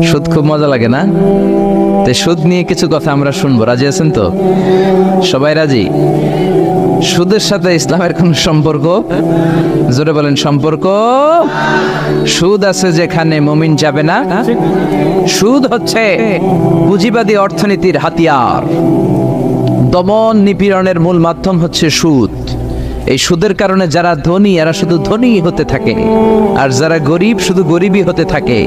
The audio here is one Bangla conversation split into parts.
সুদ খুব মজা লাগে না? তো সুদ নিয়ে কিছু কথা আমরা শুনবো, রাজি আছেন তো? সবাই রাজি? সুদের সাথে ইসলামের কোন সম্পর্ক? জোরে বলেন সম্পর্ক। সুদ আছে যেখানে মুমিন যাবে না। সুদ হচ্ছে পুঁজিবাদী অর্থনীতির হাতিয়ার। দমন নিপীড়নের মূল মাধ্যম হচ্ছে সুদ। এই সুদের কারণে যারা ধনী এরা শুধু ধনী হতে থাকে, আর যারা গরিব শুধু গরিবই হতে থাকে।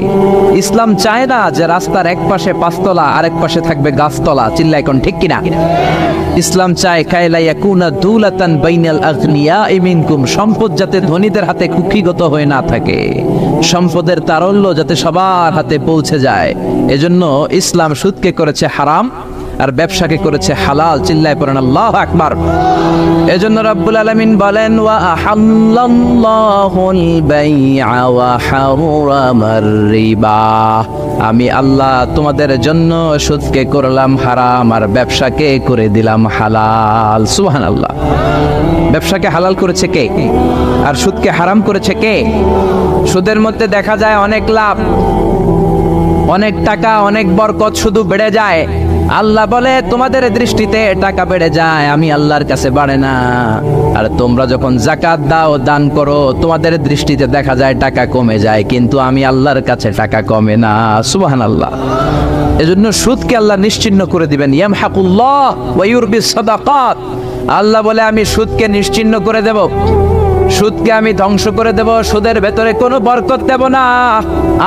ইসলাম চায় না যে রাস্তার এক পাশে পাঁচতলা আর এক পাশে থাকবে গাছতলা। চিল্লা এখন ঠিক কিনা? ইসলাম চায় কায়লা ইয়াকুনা দুলাতান বাইনাল আগনিয়াই মিনকুম, সম্পদ যাতে ধনীদের হাতে কুক্ষিগত হয়ে না থাকে, সম্পদের তারল্য যাতে সবার হাতে পৌঁছে যায়। এজন্য ইসলাম সুদকে করেছে হারাম আর ব্যবসাকে করেছে হালাল। চিল্লায় পড়েন আল্লাহু আকবার। এজন্য রব্বুল আলামিন বলেন ওয়া আহাল্লাল্লাহুল বাইআ ওয়া হারামার রিবা, আমি আল্লাহ তোমাদের জন্য সুদকে করলাম হারাম আর ব্যবসাকে করে দিলাম হালাল। সুবহানাল্লাহ। ব্যবসাকে হালাল করেছে কে আর সুদকে হারাম করেছে কে? সুদের মধ্যে দেখা যায় অনেক লাভ, অনেক টাকা, অনেক বরকত, শুধু বেড়ে যায়। আল্লাহ বলে তোমাদের দৃষ্টিতে টাকা বেড়ে যায়, আমি আল্লাহর কাছে বাড়ে না। আর তোমরা যখন যাকাত দাও, দান করো, তোমাদের দৃষ্টিতে দেখা যায় টাকা কমে যায়, কিন্তু আমি আল্লাহর কাছে টাকা কমে না। সুবহানাল্লাহ। এজন্য সুদকে আল্লাহ নিশ্চিহ্ন করে দিবেন। ইয়ামহাকুল্লাহ ওয়া ইউরবিস সাদাকাত। আল্লাহ বলে আমি সুদকে নিশ্চিহ্ন করে দেব, সুদকে আমি ধ্বংস করে দেব, সুদের ভেতরে কোনো বরকত দেব না।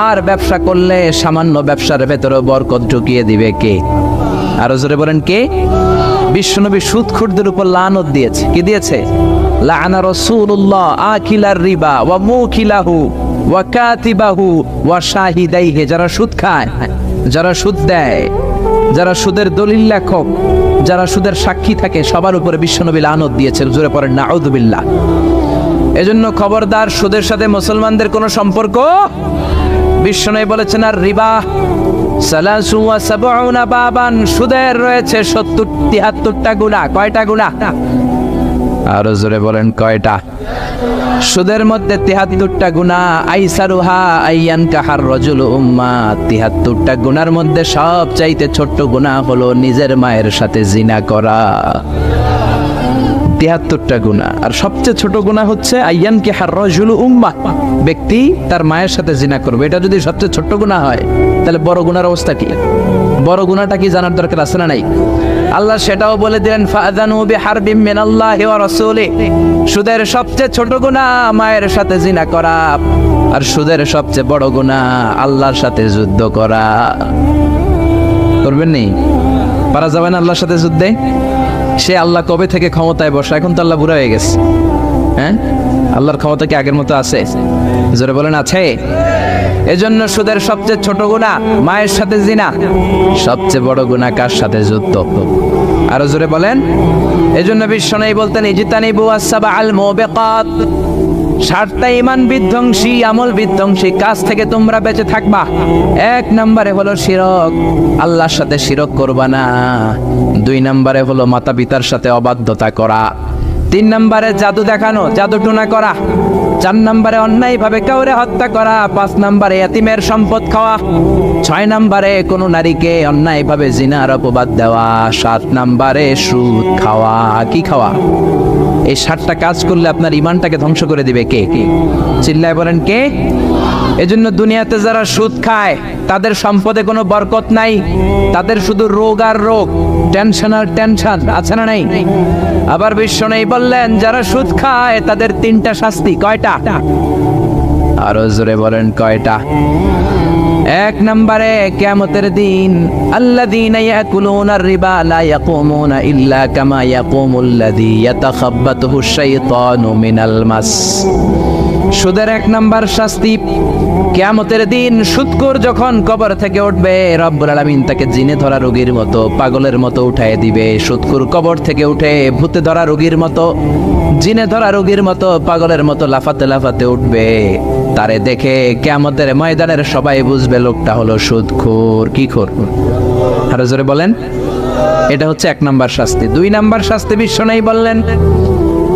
আর ব্যবসা করলে সামান্য ব্যবসার ভেতরে বরকত ঢুকিয়ে দিবে কে? আরো জোরে বলেন কে? বিশ্বনবী সুদখোরদের উপর লানত দিয়েছে। কি দিয়েছে? লাআনা রাসূলুল্লাহ আকিলার রিবা ওয়া মুকিলাহু ওয়া কাতিবাহু ওয়া শাহিদাইহি। যারা সুদ খায়, যারা সুদ দেয়, যারা সুদের দলিল লেখক, যারা সুদের সাক্ষী থাকে, সবার উপরে বিশ্বনবী লানত দিয়েছেন। জোরে পড়েন নাউযুবিল্লাহ। এজন্য খবরদার, সুদের সাথে মুসলমানদের কোনো সম্পর্ক। বিশ্বনবী বলেছেন আর রিবা সালাসু ওয়া সাবউনা বাবান, সুদের রয়েছে 73টা গুনাহ। কয়টা গুনাহ? আরো জোরে বলেন কয়টা? সুদের মধ্যে 73টা গুনাহ। আইসারুহা আইয়ান কাহার রাজুল উম্মা, 73টা গুনার মধ্যে সবচাইতে ছোট্ট গুনাহ হলো নিজের মায়ের সাথে জিনা করা। 73টা গুনাহ, আর সবচেয়ে ছোট গুনাহ হচ্ছে আইয়ান কাহার রাজুল উম্মা, ব্যক্তি তার মায়ের সাথে জিনা করবে। এটা যদি সবচেয়ে ছোট্ট গুনাহ হয়, তাহলে বড় গুনার অবস্থা কি? বড় গুনাহটা কি জানার দরকার আছে না নাই? আল্লাহ সেটাও বলে দিলেন ফাআযানু বিহারবিম মিনাল্লাহি ওয়া রাসূলিহি। সুদের সবচেয়ে ছোট গুনাহ মায়ের সাথে জিনা করা, আর সুদের সবচেয়ে বড় গুনাহ আল্লাহর সাথে যুদ্ধ করা। করবেন নি? পারা যাবে না আল্লাহর সাথে যুদ্ধে? সে আল্লাহ কবে থেকে ক্ষমতায় বসা? এখন তো আল্লাহ বুড়া হয়ে গেছে। হ্যাঁ, আল্লাহর ক্ষমতা কি আগের মতো আছে? জোরে বলেন আছে? এজন্য সুদের সবচেয়ে ছোট গুনাহ মায়ের সাথে জিনা, সবচেয়ে বড় গুনাহ কার সাথে? যুদ্ধ। আরো জোরে বলেন। এজন্য বিশ্বনবী বলতেন ইজতানিবু আস-সাবআল মুবিকাত, 7টা ঈমান বিধ্বংসী, আমল বিধ্বংসী কাজ থেকে তোমরা বেঁচে থাকবা। 1 নম্বরে হলো শিরক, আল্লাহর সাথে শিরক করবা না। 2 নম্বরে হলো মাতা পিতার সাথে অবাধ্যতা করা। 3 নম্বরে জাদু দেখানো, জাদু টুনা করা। 4 নম্বরে অন্যায় ভাবে কাউরে হত্যা করা। 5 নম্বরে এতিমের সম্পদ খাওয়া। 6 নম্বরে কোন নারীকে অন্যায় ভাবে জিনার অপবাদ দেওয়া। 7 নম্বরে সুদ খাওয়া। কি খাওয়া? এই 7টা কাজ করলে আপনার ঈমানটাকে ধ্বংস করে দিবে কে? চিল্লায় বলেন কে? এজন্য দুনিয়াতে যারা সুদ খায় তাদের সম্পদে কোনো বরকত নাই, তাদের শুধু রোগ আর রোগ, টেনশন আর টেনশন। আছে না নাই? আবার বিশ্বনবী বললেন যারা সুদ খায় তাদের 3টা শাস্তি। কয়টা? আরো জোরে বলেন কয়টা? 1 নম্বরে কিয়ামতের দিন আল্লাযীনা ইয়াকুলুনার রিবা লা ইয়াকুমুনা ইল্লা কামা ইয়াকুমুল্লাযী ইয়াতাখাব্বাতুহু শাইতানু মিনাল মাস। সুদের 1 নম্বর শাস্তি, কিয়ামতের দিন সুদখোর যখন কবর থেকে উঠবে, রব্বুল আলামিন তাকে জিনে ধরা রোগীর মতো, পাগলের মতো উঠায় দিবে। সুদখোর কবর থেকে উঠে ভূতে ধরা রোগীর মতো, জিনে ধরা রোগীর মতো, পাগলের মতো লাফাতে লাফাতে উঠবে। তারে দেখে কিয়ামতের ময়দানের সবাই বুঝবে লোকটা হলো সুদখোর। কি খোর? আরো জোরে বলেন। এটা হচ্ছে 1 নম্বর শাস্তি। 2 নম্বর শাস্তি বিশ্বনবী বললেন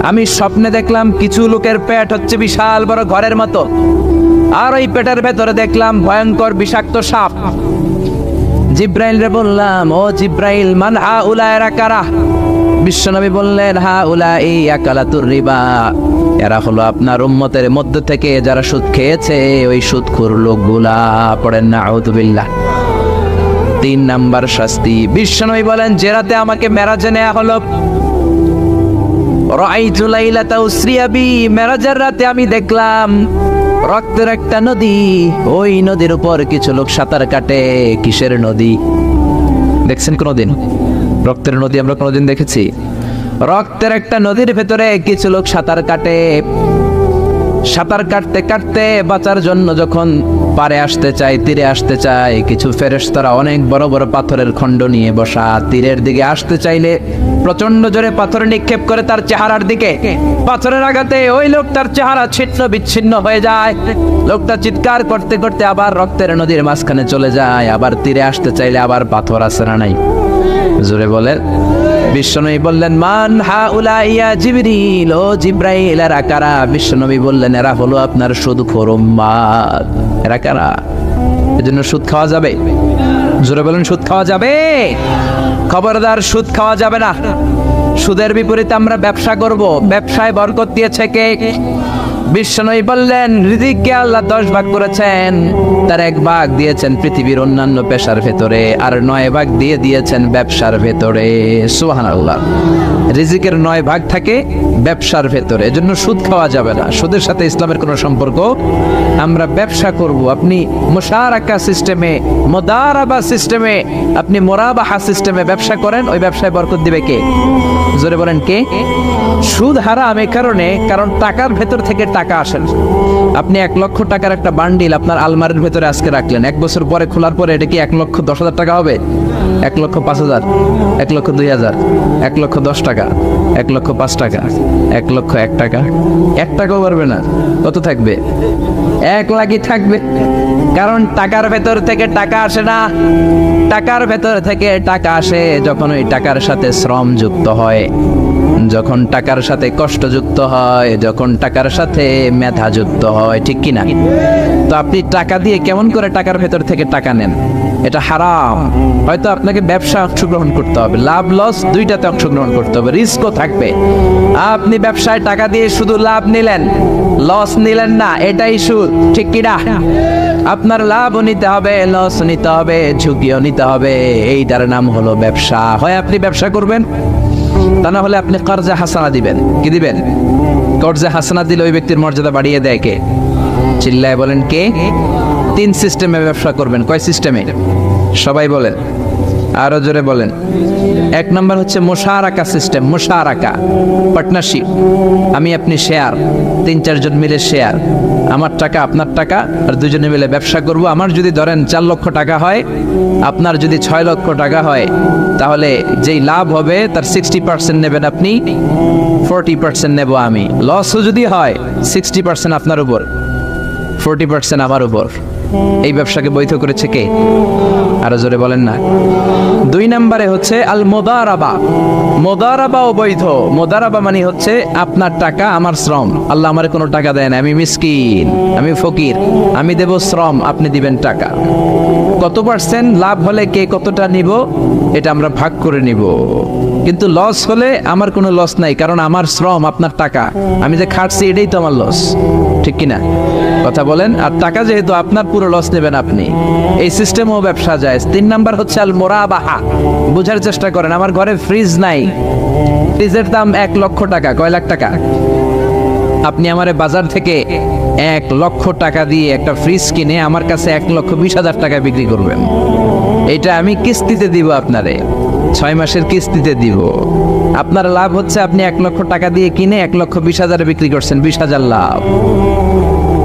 আমি স্বপ্নে দেখলাম কিছু লোকের পেট হচ্ছে বিশাল বড় ঘরের মতো, আর ওই পেটের ভেতরে দেখলাম ভয়ঙ্কর বিষাক্ত সাপ। জিব্রাইল রে বললাম, ও জিব্রাইল, মান হাউলা, এরা কারা? বিশ্বনবী বললেন, হাউলাই আকালাতুর রিবা, এরা হলো আপনার উম্মতের মধ্য থেকে যারা সুদ খেয়েছে, ওই সুদখোর লোকগুলা। পড়েন না আউযুবিল্লাহ। 3 নাম্বার শাস্তি। বিশ্বনবী বলেন, যে রাতে আমাকে মেরাজে নেওয়া হলো, রাআইতু লাইলাতা উসরিয়া বি, মেরাজের রাতে আমি দেখলাম রক্তের একটা নদী, ওই নদীর উপর কিছু লোক সাঁতার কাটে। কিসের নদী দেখছেন কোনদিন? রক্তের নদী আমরা কোনদিন দেখেছি? রক্তের একটা নদীর ভেতরে কিছু লোক সাঁতার কাটে। সাঁতার কাটতে কাটতে বাঁচার জন্য যখন পারে আসতে চায়, তীরে আসতে চায়, কিছু ফেরেশতারা অনেক বড় বড় পাথরের খণ্ড নিয়ে বসা, তীরের দিকে আসতে চাইলে প্রচন্ড জোরে পাথর নিক্ষেপ করে তার চেহারার দিকে। পাথরের আঘাতে ওই লোকটার চেহারা ছিন্ন বিচ্ছিন্ন হয়ে যায়। লোকটা চিৎকার করতে করতে আবার রক্তের নদীর মাঝখানে চলে যায়। আবার তীরে আসতে চাইলে আবার পাথর আছে না নাই? জোরে বলেন। বিশ্বনবী বললেন, মান হাউলা ইয়া জিবরিল, ও জিব্রাইল, এরা কারা? বিশ্বনবী বললেন, এরা হলো আপনার সুদখোর উম্মত। এরা কারা? এজন্য সুদ খাওয়া যাবে? জোরে বলেন, সুদ খাওয়া যাবে? খবরদার, সুদ খাওয়া যাবে না। সুদের বিপরীতে আমরা ব্যবসা করব। ব্যবসায় বরকত দিয়েছে কে? বিশ্বনবী বললেন, রিজিককে আল্লাহ 10 ভাগ করেছেন, তার 1 ভাগ দিয়েছেন পৃথিবীর অন্যান্য পেশার ভেতরে, আর 9 ভাগ দিয়ে দিয়েছেন ব্যবসার ভেতরে। সুবহানাল্লাহ। রিজিকের 9 ভাগ থাকে ব্যবসার ভেতরে, এজন্য সুদ খাওয়া যাবে না। সুদের সাথে ইসলামের কোনো সম্পর্ক। আমরা ব্যবসা করব। আপনি মুশারাকা সিস্টেমে, মুদারাবা সিস্টেমে, আপনি মুরাবাহা সিস্টেমে ব্যবসা করেন, ওই ব্যবসায় বরকত দিবে কে? জোরে বলেন, কে? সুদ হারাম এই কারণে, কারণ টাকার ভেতর থেকে টাকা আসে না। আপনি 1 লক্ষ টাকার একটা বান্ডিল আপনার আলমারির ভেতরে আজকে রাখলেন, 1 বছর পরে খোলার পরে এটা কি 1,10,000 টাকা হবে? 1,05,000, 1,02,000, 1,10 টাকা, 1,05 টাকা, 1,01 টাকা? 1 টাকাও পারবে না। কত থাকবে? 1 লাখই থাকবে। কারণ টাকার ভেতর থেকে টাকা আসে না। টাকার ভেতর থেকে টাকা আসে যখন ওই টাকার সাথে শ্রম যুক্ত হয়, যখন টাকার সাথে কষ্ট যুক্ত হয়, যখন টাকার সাথে মেধা যুক্ত হয়। ঠিক কি না? তো আপনি টাকা দিয়ে কেমন করে টাকার ভেতর থেকে টাকা নেন? এটা হারাম। হয়তো আপনাকে ব্যবসা অংশগ্রহণ করতে হবে, লাভ লস দুইটাতে অংশগ্রহণ করতে হবে, রিস্কও থাকবে। আপনি ব্যবসায় টাকা দিয়ে শুধু লাভ নিলেন, লস নিলেন না, এটাই সুদ। ঠিক কি না? আপনার লাভও নিতে হবে, লস নিতে হবে, ঝুঁকিও নিতে হবে। এইটার নাম হলো ব্যবসা। হয় আপনি ব্যবসা করবেন, তা না হলে আপনি কর্জা হাসানা দিবেন। কি দিবেন? কর্জা হাসানা দিলে ওই ব্যক্তির মর্যাদা বাড়িয়ে দেয় কে? চিল্লায় বলেন, কে? 3 সিস্টেমে ব্যবসা করবেন। কয় সিস্টেমে? সবাই বলেন, আরো জোরে বলেন। 1 নাম্বার হচ্ছে মুশারাকা সিস্টেম। মুশারাকা, পার্টনারশিপ। আমি আপনি শেয়ার, 3-4 জন মিলে শেয়ার, আমার টাকা আপনার টাকা, আর দুজনে মিলে ব্যবসা করব। আমার যদি ধরেন 4 লক্ষ টাকা হয়, আপনার যদি 6 লক্ষ টাকা হয়, তাহলে যেই লাভ হবে তার 60% নেবেন আপনি, 40% নেব আমি। লসও যদি হয় 60% আপনার উপর, 40% আমার উপর। এই ব্যবসাকে বৈধ করেছে কে? আরো জোরে বলেন না। 2 নম্বরে হচ্ছে আল মুদারাবা। মুদারাবাও বৈধ। মুদারাবা মানে হচ্ছে আপনার টাকা আমার শ্রম। আল্লাহ আমারে কোনো টাকা দেয় না, আমি মিসকিন, আমি ফকির, আমি দেব শ্রম, আপনি দিবেন টাকা। কত পার্সেন্ট লাভ হলে কে কতটা নিব এটা আমরা ভাগ করে নিব। কিন্তু লস হলে আমার কোনো লস নাই, কারণ আমার শ্রম আপনার টাকা, আমি যে খাটছি এটাই তো আমার লস। ঠিক কিনা? কথা বলেন। আর টাকা যেহেতু আপনার, পুরো লস নেবেন আপনি। এই সিস্টেমও ব্যবসা যায়। 3 নাম্বার হচ্ছে আল মুরাবাহা। বুঝার চেষ্টা করেন, আমার ঘরে ফ্রিজ নাই, ফ্রিজের দাম 1 লক্ষ টাকা। কয় লাখ টাকা? আপনি আমারে বাজার থেকে 1 লক্ষ টাকা দিয়ে একটা ফ্রিজ কিনে আমার কাছে 1,20,000 টাকায় বিক্রি করবেন। এটা আমি কিস্তিতে দিব আপনারে, 6 মাসের কিস্তিতে দিব। আপনার লাভ হচ্ছে আপনি 1 লক্ষ টাকা দিয়ে কিনে 1,20,000 বিক্রি করছেন, 20,000 লাভ।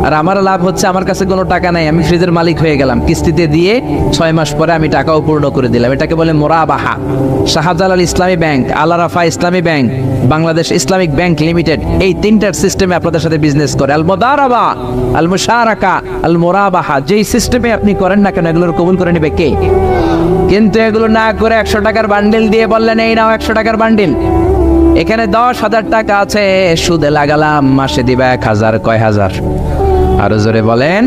আর আমার লাভ হচ্ছে আমার কাছে কোনো টাকা নাই, আমি ফ্রিজের মালিক হয়ে গেলাম, কিস্তিতে দিয়ে 6 মাস পরে আমি টাকাও পূর্ণ করে দিলাম। এটাকে বলে মুরাবাহা। শাহজালাল ইসলামী ব্যাংক, আল রাফা ইসলামী bank, Bangladesh Islamic bank limited, এই 3টার সিস্টেমে আপনাদের সাথে বিজনেস করে। আল মুদারাবা, আল মুশারাকা, আল মুরাবাহা। যেই সিস্টেমে আপনি করেন না কেন, এগুলোর কবুল করে নেবে কে? কিন্তু এগুলো না করে 100 টাকার বান্ডিল দিয়ে বললেন, এই নাও 100 টাকার বান্ডিল, এখানে 10,000 টাকা আছে, সুদে লাগালাম, মাসে দিবা 1,000। কয় হাজার? আরো জোরে বলেন।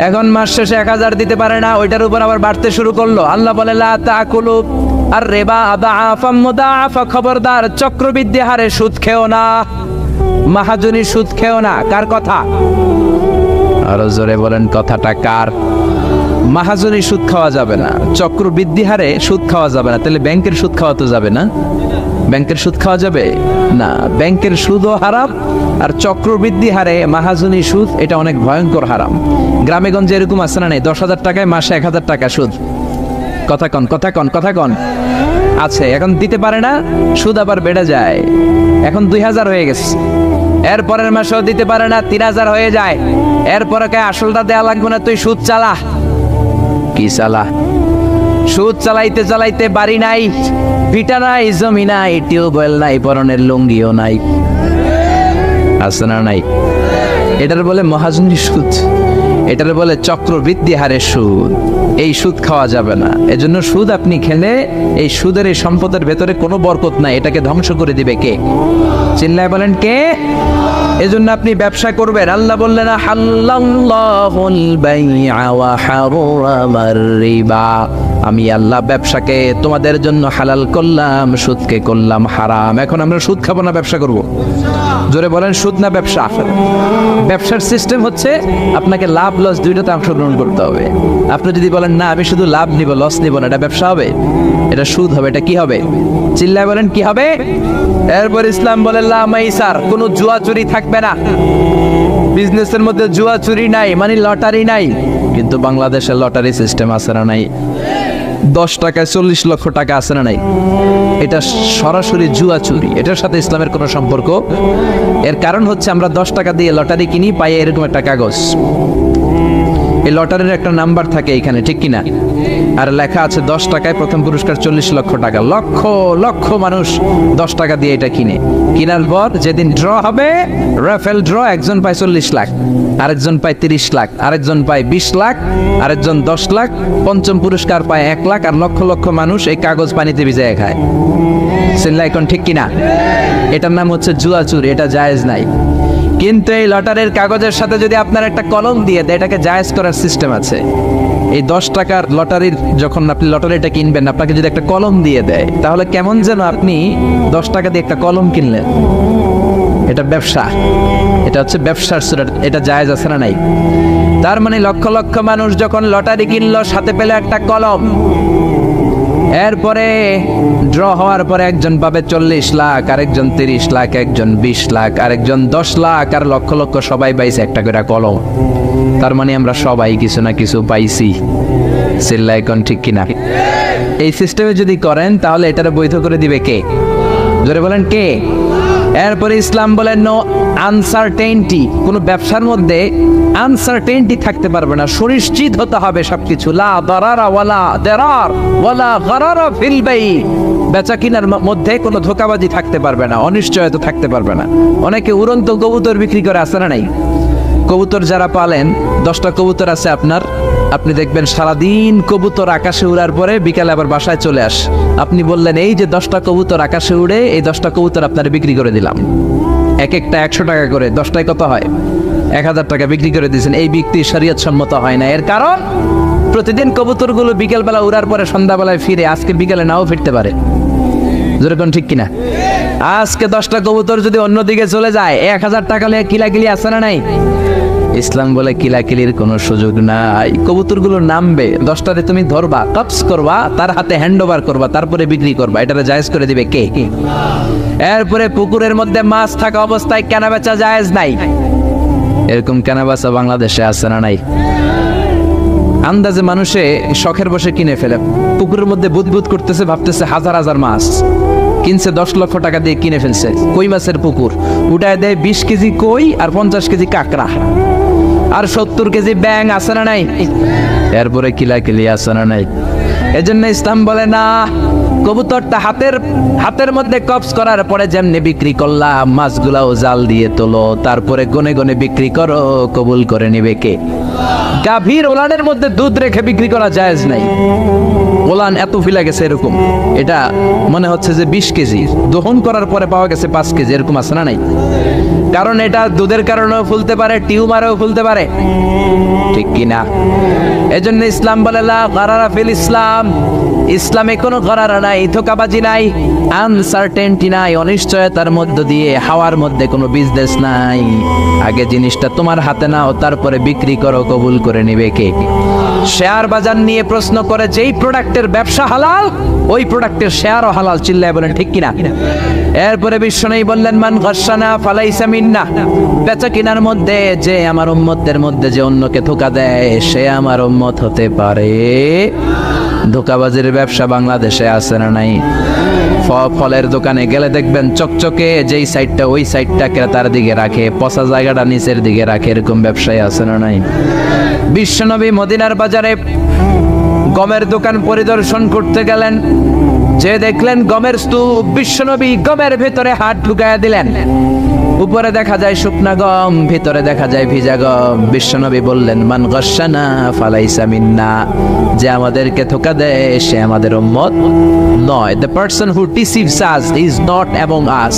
এখন মাস শেষে 1000 দিতে পারে না, ওইটার উপর আবার বাড়তে শুরু করলো। আল্লাহ বলে লা তাকুলু আর রিবা আদাআফাম মুদাআফা, খবরদার চক্রবৃদ্ধি হারে সুদ খেও না, মাহাজনী সুদ খেও না। কার কথা? আরো জোরে বলেন, কথাটা কার? মাহাজনী সুদ খাওয়া যাবে না, চক্রবৃদ্ধি হারে সুদ খাওয়া যাবে না। তাহলে ব্যাংকের সুদ খাওয়া তো যাবে না? ব্যাংকের সুদ খাওয়া যাবে না, ব্যাংকের সুদও হারাম, আর চক্রবৃদ্ধি হারে মাহাজনী সুদ, এটা অনেক ভয়ঙ্কর হারাম। গ্রামে গঞ্জে এরকম আছে না? নেই? 10,000 টাকায় মাসে 1000 টাকা সুদ। কথা কন, কথা কন, কথা কন। আছে, এখন দিতে পারে না, সুদ আবার বেড়ে যায়। এখন 2000 হয়ে গেছে, এরপরের মাসেও দিতে পারে না, 3000 হয়ে যায়। এরপরে কে আসলটা দেয়া লাগবে না, তুই সুদ চালা। কি চালা? সুদ চালাইতে চালাইতে বাড়ি নাই, ভিটা নাই, জমি নাই, টিউবওয়েল নাই, পরনের লুঙ্গিও নাই। আছে না নাই? এটার বলে মহাজনী সুদ, এটার বলে চক্রবৃদ্ধি হারে সুদ। এই সুদ খাওয়া যাবে না। এজন্য সুদ আপনি খেলে এই সুদের এই সম্পদের ভেতরে কোনো বরকত নাই, এটাকে ধ্বংস করে দিবে কে? চিল্লায় বলেন কে? এজন্য আপনি ব্যবসা করবেন। আল্লাহ বললেন হাল্লাল্লাহুল বাইআ ওয়া হারামার রিবা, আমি আল্লাহ ব্যবসাকে তোমাদের জন্য হালাল করলাম, সুদকে করলাম হারাম। এখন আমরা সুদ খাবো না, ব্যবসা করব। জোরে বলেন, সুদ না ব্যবসা? ব্যবসার সিস্টেম হচ্ছে আপনাকে লাভ লস দুইটাতে অংশগ্রহণ করতে হবে। আপনি যদি বলেন না আমি শুধু লাভ নিব, লস নিব না, এটা ব্যবসা হবে? এটা সুদ হবে। এটা কি হবে? চিল্লায় বলেন কি হবে? এরপর ইসলাম বলে লা মাইসার, কোনো জুয়া চুরি থাকবে না। বিজনেসের মধ্যে জুয়া চুরি নাই, মানে লটারি নাই। কিন্তু বাংলাদেশের লটারি সিস্টেম আছে না নাই? 10 টাকায় 40 লক্ষ টাকা আছে না নাই? এটা সরাসরি জুয়া চুরি, এটার সাথে ইসলামের কোনো সম্পর্ক। এর কারণ হচ্ছে আমরা 10 টাকা দিয়ে লটারি কিনি, পাই এরকম একটা কাগজ, এই লটারির একটা নাম্বার থাকে এখানে, ঠিক কিনা? আর লেখা আছে 10 টাকায় প্রথম পুরস্কার 40 লক্ষ টাকা। লক্ষ লক্ষ মানুষ 10 টাকা দিয়ে এটা কিনে। কিনার পর যেদিন ড্র হবে, রাফেল ড্র, একজন পায় 40 লাখ, আরেকজন পায় 30 লাখ, আরেকজন পায় 20 লাখ, আরেকজন 10 লাখ, পঞ্চম পুরস্কার পায় 1 লাখ, আর লক্ষ লক্ষ মানুষ এই কাগজ পানিতে ভিজায় খায়। সিল্লা এখন ঠিক কিনা? এটার নাম হচ্ছে জুয়া চুরি, এটা জায়েজ নাই। কিন্তু এই লটারির কাগজের সাথে যদি আপনার একটা কলম দিয়ে দেয়, এটাকে জায়েজ করার সিস্টেম আছে। এই 10 টাকার লটারির, যখন আপনি লটারিটা কিনবেন, আপনাকে যদি একটা কলম দিয়ে দেয়, তাহলে কেমন যেন আপনি 10 টাকা দিয়ে একটা কলম কিনলেন। এটা ব্যবসা, এটা হচ্ছে ব্যবসার সুরা, এটা জায়েজ আছে না নাই? তার মানে লক্ষ লক্ষ মানুষ যখন লটারি কিনলো, সাথে পেলে একটা কলম। এরপরে ড্র হওয়ার পরে একজন পাবে 40 লাখ, আরেকজন 30 লাখ, একজন 20 লাখ, আরেকজন 10 লাখ, আর লক্ষ লক্ষ সবাই পাইছে একটা করে কলম। তার মানে আমরা সবাই কিছু না কিছু পাইছি। সিল্লা এখন ঠিক কিনা? এই সিস্টেমে যদি করেন, তাহলে এটারে বৈধ করে দিবে কে? জোরে বলেন কে? এরপরে ইসলাম বলেন নো আনসার্টেইনটি, কোন ব্যবসার মধ্যে আনসার্টেইনটি থাকতে পারবে না, সুনিশ্চিত হতে হবে সবকিছু। লা দারারা ওয়ালা দারার ওয়ালা গারারা ফিল বাই, বেচা কিনার মধ্যে কোনো ধোঁকাবাজি থাকতে পারবে না, অনিশ্চয়তা থাকতে পারবে না। অনেকে উড়ন্ত কবুতর বিক্রি করে, আছে না নাই? কবুতর যারা পালেন, 10টা কবুতর আছে আপনার, আপনি দেখবেন সারাদিন কবুতর আকাশে উড়ার পরে বিকালে আবার বাসায় চলে আস। আপনি বললেন এই যে 10টা কবুতর আকাশে উড়ে, এই 10টা কবুতর আপনার বিক্রি করে দিলাম, এক একটা 100 টাকা করে, 10টায় কত হয়? 1000 টাকা বিক্রি করে দিয়েছেন। এই বিক্রি শরীয়ত সম্মত হয় না। এর কারণ প্রতিদিন কবুতরগুলো বিকেলবেলা উড়ার পরে সন্ধ্যাবেলায় ফিরে, আজকে বিকেলে নাও ফিরতে পারে। যেরকম ঠিক কিনা? আজকে 10টা কবুতর যদি অন্যদিকে চলে যায়, 1000 টাকা নিয়ে কিলাকিলি আছে না নাই? ইসলাম বলে কিলাকিলির কোনো সুযোগ নাই। কবুতরগুলো নামবে, 10টারে তুমি ধরবা, কপস করবা, তার হাতে হ্যান্ড ওভার করবা, তারপরে বিক্রি করবা। এটারে জায়েজ করে দিবে কে? এরপরে পুকুরের মধ্যে মাছ থাকা অবস্থায় কেনা বেচা জায়েজ নাই। এরকম কেনা বেচা বাংলাদেশে আছে না নাই? আন্দাজে মানুষে শখের বসে কিনে ফেলে, পুকুরের মধ্যে বুদবুদ করতেছে, ভাবতেছে হাজার হাজার মাছ কিনছে, 10 লক্ষ টাকা দিয়ে কিনে ফেলছে। কই মাছের পুকুর, উঠায় দেয় 20 কেজি কই আর 50 কেজি কাঁকড়া আর 70 কেজি ব্যাং, আছে না নাই? এরপরে কিলাকিলি আছে না নাই? এজন্য ইসলাম বলে না, কবুতরটা হাতের মধ্যে কপস করার পরে যেমনি বিক্রি করলাম, মাছগুলাও জাল দিয়ে তোলো, তারপরে গনে গনে বিক্রি করো, কবুল করে নিবে কে? গাভীর ওলানের মধ্যে দুধ রেখে বিক্রি করা জায়েজ নাই। গোলান এত ফিলা গেছে এরকম, এটা মনে হচ্ছে যে 20 কেজি, দহন করার পরে পাওয়া গেছে 5 কেজি, এরকম আছে না নাই? কারণ এটা দুধের কারণেও ফুলতে পারে, টিউমারেও ফুলতে পারে, ঠিক কিনা? এজন্য ইসলাম বলে লা গারারা ফিল ইসলাম, ইসলামে কোনো গরারা নাই, ধোঁকাবাজি নাই, আনসার্টেনটি নাই, অনিশ্চয়তার মধ্য দিয়ে হাওয়ার মধ্যে কোনো বিজনেস নাই। আগে জিনিসটা তোমার হাতে নাও, তারপরে বিক্রি করো, কবুল করে নিবে কে? শেয়ার বাজার নিয়ে প্রশ্ন করে যেই প্রোডাক্টের ব্যবসা হালাল, ওই প্রোডাক্টের শেয়ারও হালাল, চিল্লায় বলেন ঠিক কিনা? এরপরে বিশ্বনবী বললেন মান গাশশানা ফালাইসা মিন্না, বেচা কিনার মধ্যে যে আমার উম্মতদের মধ্যে যে অন্যকে ধোঁকা দেয় সে আমার উম্মত হতে পারে। ধোঁকাবাজির ব্যবসা বাংলাদেশে আছে না নাই? ফলের দোকানে গেলে দেখবেন চকচকে যেই সাইডটা ওই সাইডটা ক্রেতার দিকে রাখে, পচা জায়গাটা নিচের দিকে রাখে, এরকম ব্যবসায় আছে না নাই? বিশ্বনবী মদিনার বাজারে গমের দোকান পরিদর্শন করতে গেলেন, যে দেখলেন গমের স্তূপ, বিশ্বনবী গমের ভেতরে হাত ঢুকায়া দিলেন। উপরে দেখা যায় শুকনা গম, ভিতরে দেখা যায় ভিজা গম। বিশ্বনবী বললেন মান গাশশানা ফালাইসা মিন্না, যে আমাদেরকে ধোঁকা দেয় সে আমাদের উম্মত নয়। The person who deceives us is not among আস,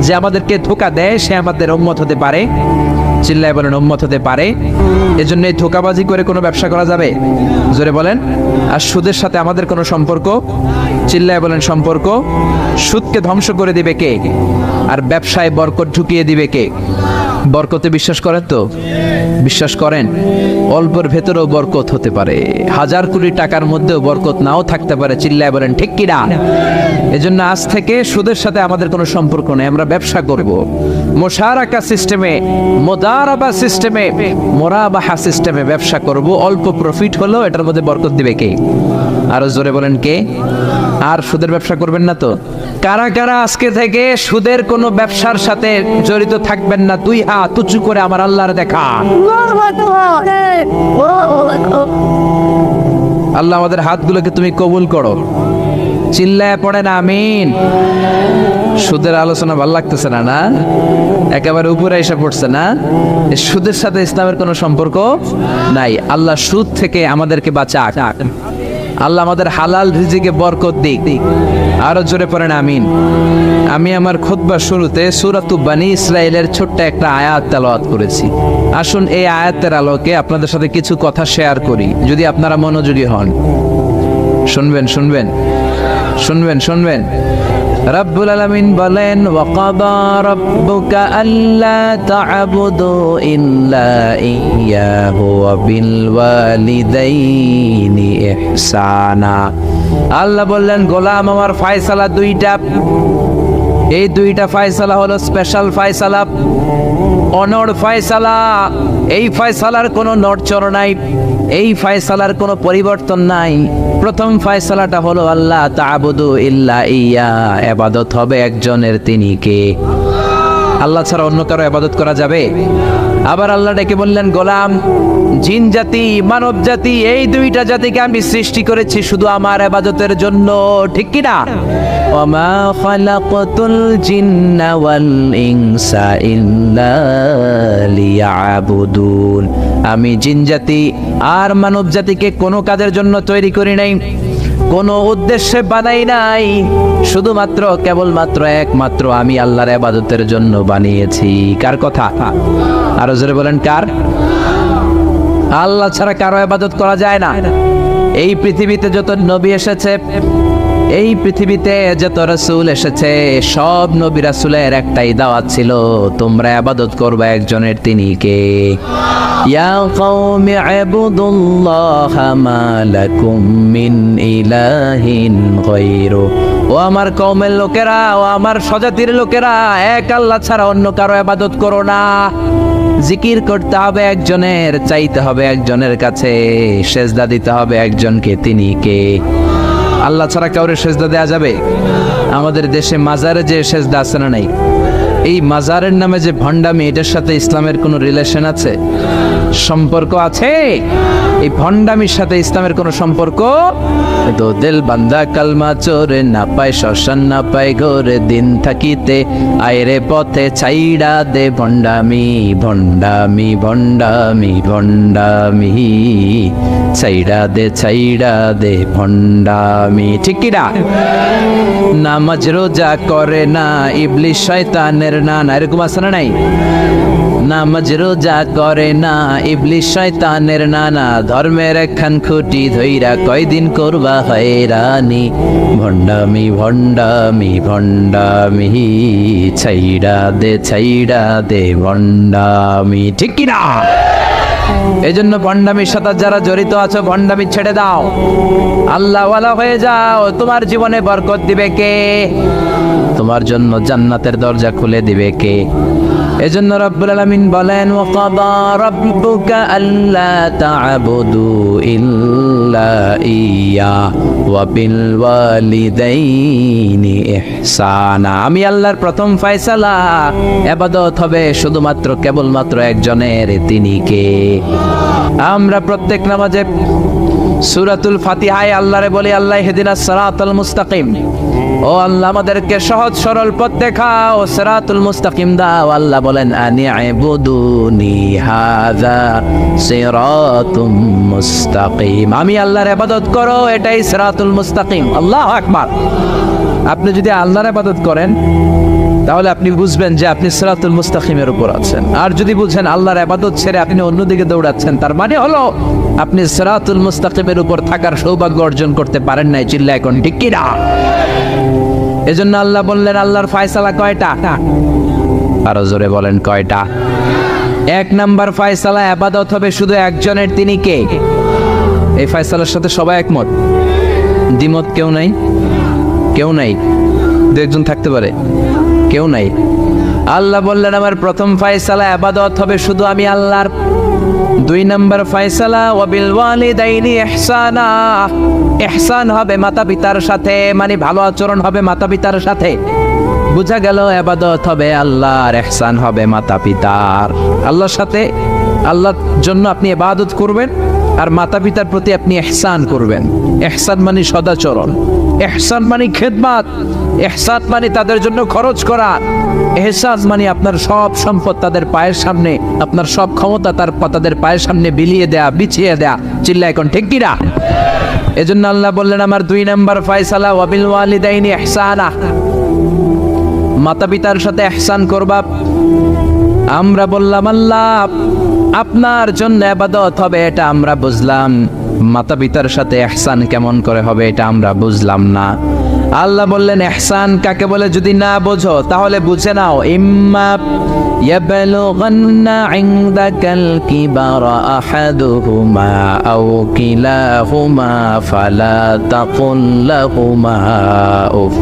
যে আমাদেরকে ধোঁকা দেয় সে আমাদের উম্মত হতে পারে, চিল্লায় বলেন উম্মত হতে পারে। এজন্য এই ধোঁকাবাজি করে কোনো ব্যবসা করা যাবে? জোরে বলেন। আর সুদের সাথে আমাদের কোনো সম্পর্ক? চিল্লায় বলেন সম্পর্ক। সুদকে ধ্বংস করে দিবে কে? আর ব্যবসায় বরকত ঢুকিয়ে দিবে কে? বরকতে বিশ্বাস করেন তো? বিশ্বাস করেন? অল্পের ভেতরেও বরকত হতে পারে, 1000 কোটি টাকার মধ্যেও বরকত নাও থাকতে পারে, চিল্লায় বলেন ঠিক কিনা? এজন্য আজ থেকে সুদের সাথে আমাদের কোনো সম্পর্ক নেই, আমরা ব্যবসা করব মুশারাকা সিস্টেমে, মুদারাবা সিস্টেমে, মুরাবাহা সিস্টেমে ব্যবসা করব। অল্প প্রফিট হলেও এটার মধ্যে বরকত দিবে কে? আরো জোরে বলেন কে? আর সুদের ব্যবসা করবেন না তো? কারা কারা আজকে থেকে সুদের কোনো ব্যবসার সাথে জড়িত থাকবেন না? 2 হাত উঁচু করে আমার আল্লাহর দেখা। আল্লাহ আমাদের হাতগুলোকে তুমি কবুল করো, চিল্লায় পড়েন আমিন। সুদের আলোচনা ভালো লাগতেছে না? না একেবারে উপরে এসে পড়ছে না? সুদের সাথে ইসলামের কোনো সম্পর্ক নাই। আল্লাহ সুদ থেকে আমাদেরকে বাঁচাক, আল্লাহ আমাদের হালাল রিজিকে বরকত দিক। আরো জোরে পড়েন আমিন। আমি আমার খুতবার শুরুতে সূরাতু বনী ইসরাইলের ছোট্ট একটা আয়াত তেলাওয়াত করেছি। আসুন এই আয়াতের আলোকে আপনাদের সাথে কিছু কথা শেয়ার করি, যদি আপনারা মনোযোগী হন। শুনবেন শুনবেন শুনবেন শুনবেন। রব্বুল আলামিন বলেন ওয়াকাদা রাব্বুকা আল্লা তা'বুদু ইল্লা ইয়্যাহু ওয়া বিল ওয়ালিদাইনি ইহসানা। আল্লাহ বললেন গোলাম আমার ফয়সালা 2টা, এই 2টা ফয়সালা হলো স্পেশাল ফয়সালা, অনড় ফয়সালা। এই ফয়সালার কোনো নড়চড় নাই, এই ফয়সালার কোনো পরিবর্তন নাই। প্রথম ফয়সালাটা হলো আল্লাহ তা'বুদু ইল্লা ইয়্যা, ইবাদত হবে একজনের, তিনি কে? আল্লাহ ছাড়া অন্য কারো ইবাদত করা যাবে? আবার আল্লাহ ডেকে বললেন গোলাম জিন জাতি মানব জাতি এই 2টা জাতিকে আমি সৃষ্টি করেছি শুধু আমার ইবাদতের জন্য, ঠিক কি না? ওয়ামা খালাকাতুল জিন্না ওয়াল ইনসা ইল্লা লিয়াবুদুন, আমি জিন জাতি আর মানব জাতিকে কোনো কাজের জন্য তৈরি করি নাই, কোনো উদ্দেশ্যে বানাই নাই, শুধুমাত্র কেবলমাত্র একমাত্র আমি আল্লাহর ইবাদতের জন্য বানিয়েছি। কার কথা? আরো জোরে বলেন কার? আল্লাহ ছাড়া কারো ইবাদত করা যায় না। এই পৃথিবীতে যত নবী এসেছে, এই পৃথিবীতে যত রাসূল এসেছে, সব নবী রাসূলের একটাই দাওয়াত ছিল, তোমরা ইবাদত করবে একজনের, তিনি কে? ইয়া কওমি ইবুদুল্লাহা মা লাকুম মিন ইলাহিন গায়রু, ও আমার কওমের লোকেরা, ও আমার স্বজাতির লোকেরা, এক আল্লাহ ছাড়া অন্য কারো ইবাদত করো না। জিকির করতে হবে একজনের, চাইতে হবে একজনের কাছে, সেজদা দিতে হবে একজনকে, তিনি কে? আল্লাহ ছাড়া কাউরে সেজদা দেয়া যাবে? আমাদের দেশে মাজারে যে সেজদা আছে না নাই, এই মাজারের নামে যে ভণ্ডামি, এটার সাথে ইসলামের কোনো রিলেশন আছে? সম্পর্ক আছে? এই ভণ্ডামির সাথে ইসলামের কোনো সম্পর্ক? তো দিল বান্দা কালমা চোরে, না পায় শ্মশান না পায় ঘরে, দিন থাকিতে আয়রে পথে ছাইড়া দে ভণ্ডামি ভণ্ডামি ভণ্ডামি ভণ্ডামি, ছাইড়া দে ভণ্ডামি। ঠিক কিনা? নামাজ রোজা করে না, ইবলিশ শয়তানের নানা, এরকম আছে না নাই? নামাজ রোজা করে না, ইবলিশ শয়তানের নানা, ধর্মের একখান খুঁটি ধইরা কয়দিন করবা হয়রানি, ভণ্ডামি ভণ্ডামি ভণ্ডামি, ছাইড়া দে ভণ্ডামি। ঠিক কিনা? এই জন্য ভণ্ডামির সাথে যারা জড়িত আছো, ভণ্ডামি ছেড়ে দাও, আল্লাহওয়ালা হয়ে যাও। তোমার জীবনে বরকত দিবে কে? তোমার জন্য জান্নাতের দরজা খুলে দিবে কে? এজন্য রব্বুল আলামিন বলেন, ওয়াকাদা রাব্বুকা আল্লা তা'বুদু ইল্লা ইয়্যা ওয়া বিল ওয়ালিদাইনি ইহসানা। আমি আল্লাহর প্রথম ফয়সালা, ইবাদত হবে শুধুমাত্র কেবলমাত্র একজনের, তিনি কে? আমরা প্রত্যেক নামাজে সূরাতুল ফাতিহায় আল্লাহরে বলি, আল্লাহ ইহদিনাস সিরাতাল মুস্তাকিম, ও আল্লাহ আমাদেরকে সহজ সরল পথ দেখাও, সিরাতুল মুস্তাকিম দাও। আল্লাহ বলেন, আনি'বুদুনি হাযা সিরাতুম মুস্তাকিম, আমি আল্লাহর ইবাদত করো, এটাই সিরাতুল মুস্তাকিম। আল্লাহু আকবার। আপনি যদি আল্লাহর ইবাদত করেন তাহলে আপনি বুঝবেন যে আপনি সিরাতুল মুস্তাকিমের উপর আছেন। আর যদি বুঝেন আল্লাহর ইবাদত ছেড়ে আপনি অন্যদিকে দৌড়াচ্ছেন, তার মানে হলো আপনি সিরাতুল মুস্তাকিমের উপর থাকার সৌভাগ্য অর্জন করতে পারেন নাই। চিল্লা এখন ঠিক কি না? এজন্য আল্লাহ বললেন, আল্লাহর ফয়সালা কয়টা? আরো জোরে বলেন, কয়টা? এক নাম্বার ফয়সালা, ইবাদত হবে শুধু একজনের, তিনি কে? এই ফয়সালার সাথে সবাই একমত? দ্বিমত কেউ নাই? কেউ নাই? দু একজন থাকতে পারে, কেউ নাই। আল্লাহ বললেন, আমার প্রথম ফয়সালা, ইবাদত হবে শুধু আমি আল্লাহর। দুই নাম্বার ফয়সালা, ওয়া বিল ওয়ালিদাইনি ইহসানা, ইহসান হবে মাতা পিতার সাথে, মানে ভালো আচরণ হবে মাতা পিতার সাথে। বুঝা গেল, ইবাদত হবে আল্লাহর, ইহসান হবে মাতা পিতার। আল্লাহর সাথে, আল্লাহর জন্য আপনি ইবাদত করবেন, আর মাতা পিতার প্রতি আপনি ইহসান করবেন। ইহসান মানে সদাচরণ, ইহসান মানে খেদমত, ইহসান মানে তাদের জন্য খরচ করা, ইহসান মানে আপনার সব সম্পদ তাদের পায়ের সামনে, আপনার সব ক্ষমতা তাদের পায়ের সামনে বিলিয়ে দেয়া, বিছিয়ে দেয়া। চিল্লা এখন ঠিক কি না? এজন্য আল্লাহ বললেন, আমার দুই নাম্বার ফয়সালা, ওয়া বিল ওয়ালিদাইনি ইহসানা, মাতা পিতার সাথে ইহসান করবা। আমরা বললাম, আল্লাহ আপনার জন্য ইবাদত হবে, এটা আমরা বুঝলাম, মাতা পিতার সাথে ইহসান কেমন করে হবে এটা আমরা বুঝলাম না। আল্লাহ বললেন, ইহসান কাকে বলে যদি না বোঝো তাহলে বুঝে নাও, ইম্মা ইয়াবলুগান্না ইনদাকাল কিবারা আহাদুহুমা আও কিলাহুমা ফালা তাকুল লাহুমা উফ।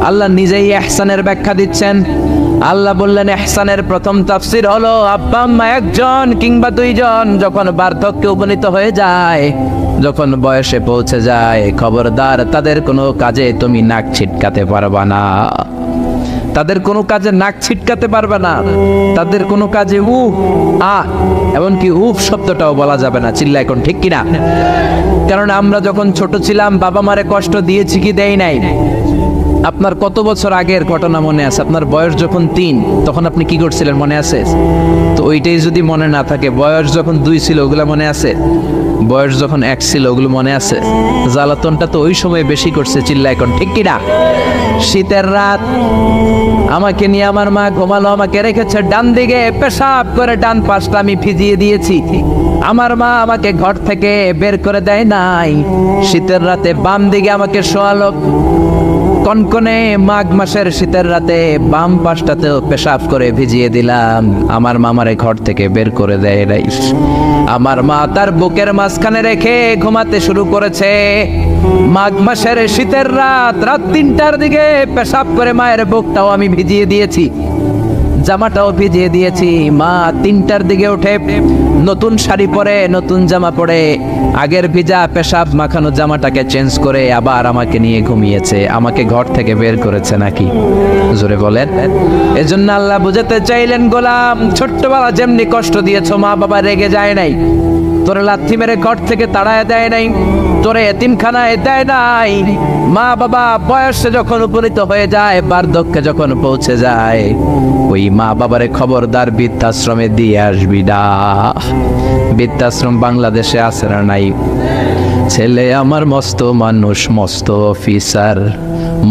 আল্লাহ নিজেই ইহসানের ব্যাখ্যা দিচ্ছেন। আল্লাহ বললেন, ইহসানের প্রথম তাফসীর হলো, আব্বা আম্মা একজন কিংবা দুইজন যখন বার্ধক্যে উপনীত হয়ে যায়, যখন বয়সে পৌঁছে যায়, খবরদার তাদের কোনো কাজে তুমি নাক ছিটকাতে পারবা না, তাদের কোনো কাজে নাক ছিটকাতে পারবে না, তাদের কোনো কাজে উফ এমনকি উফ শব্দটাও বলা যাবে না। চিল্লা এখন ঠিক কিনা? কারণ আমরা যখন ছোট ছিলাম বাবা মারে কষ্ট দিয়েছি কি দেই নাই? আপনার কত বছর আগের ঘটনা মনে আছে? আপনার বয়স যখন 3 তখন আপনি কি করছিলেন মনে আছে? তো ওইটাই যদি মনে না থাকে, বয়স যখন 2 ছিল ওগুলা মনে আছে? বয়স যখন 1 ছিল ওগুলো মনে আছে? জ্বালাতনটা তো ওই সময় বেশি করছে। চিল্লা এখন ঠিক কিনা? শীতের রাত, আমাকে নিয়ে আমার মা ঘুমালো, আমাকে রেখেছে ডান দিকে, পেশাব করে ডান পাশটা আমি ভিজিয়ে দিয়েছি। আমার মা আমাকে ঘর থেকে বের করে দেয় নাই, শীতের রাতে বাম দিকে আমাকে শোয়ালো। কনকনে মাঘ মাসের শীতের রাতে বাম পাশটাতেও পেশাব করে ভিজিয়ে দিলাম, আমার মামারে ঘর থেকে বের করে দেয় নাই। আমার মা তার বুকের মাঝখানে রেখে ঘুমাতে শুরু করেছে। মাঘ মাসের শীতের রাত 3টার দিকে পেশাব করে মায়ের বুকটাও আমি ভিজিয়ে দিয়েছি, জামাটাও ভিজিয়ে দিয়েছি। মা 3টার দিকে উঠে নতুন শাড়ি পরে, নতুন জামা পরে আগের ভিজা পেশাব মাখানো জামাটাকে চেঞ্জ করে আবার আমাকে নিয়ে ঘুমিয়েছে, আমাকে ঘর থেকে বের করেছে নাকি? জোরে বলেন। এজন্য আল্লাহ বুঝাতে চাইলেন, গোলাম ছোট্টবেলা যেমনি কষ্ট দিয়েছো, মা বাবা রেগে যায় নাই, তোরে লাথি মেরে ঘর থেকে তাড়ায় দেয় নাই, তোরে এতিমখানায় দেয় নাই। মা বাবা বয়সে যখন উপনীত হয়ে যায়, বার্ধক্যে যখন পৌঁছে যায়, ওই মা বাবারে খবরদার বৃদ্ধাশ্রমে দিয়ে আসবি না। বৃদ্ধাশ্রম বাংলাদেশে আছে না নাই? ছেলে আমার মস্ত মানুষ, মস্ত অফিসার,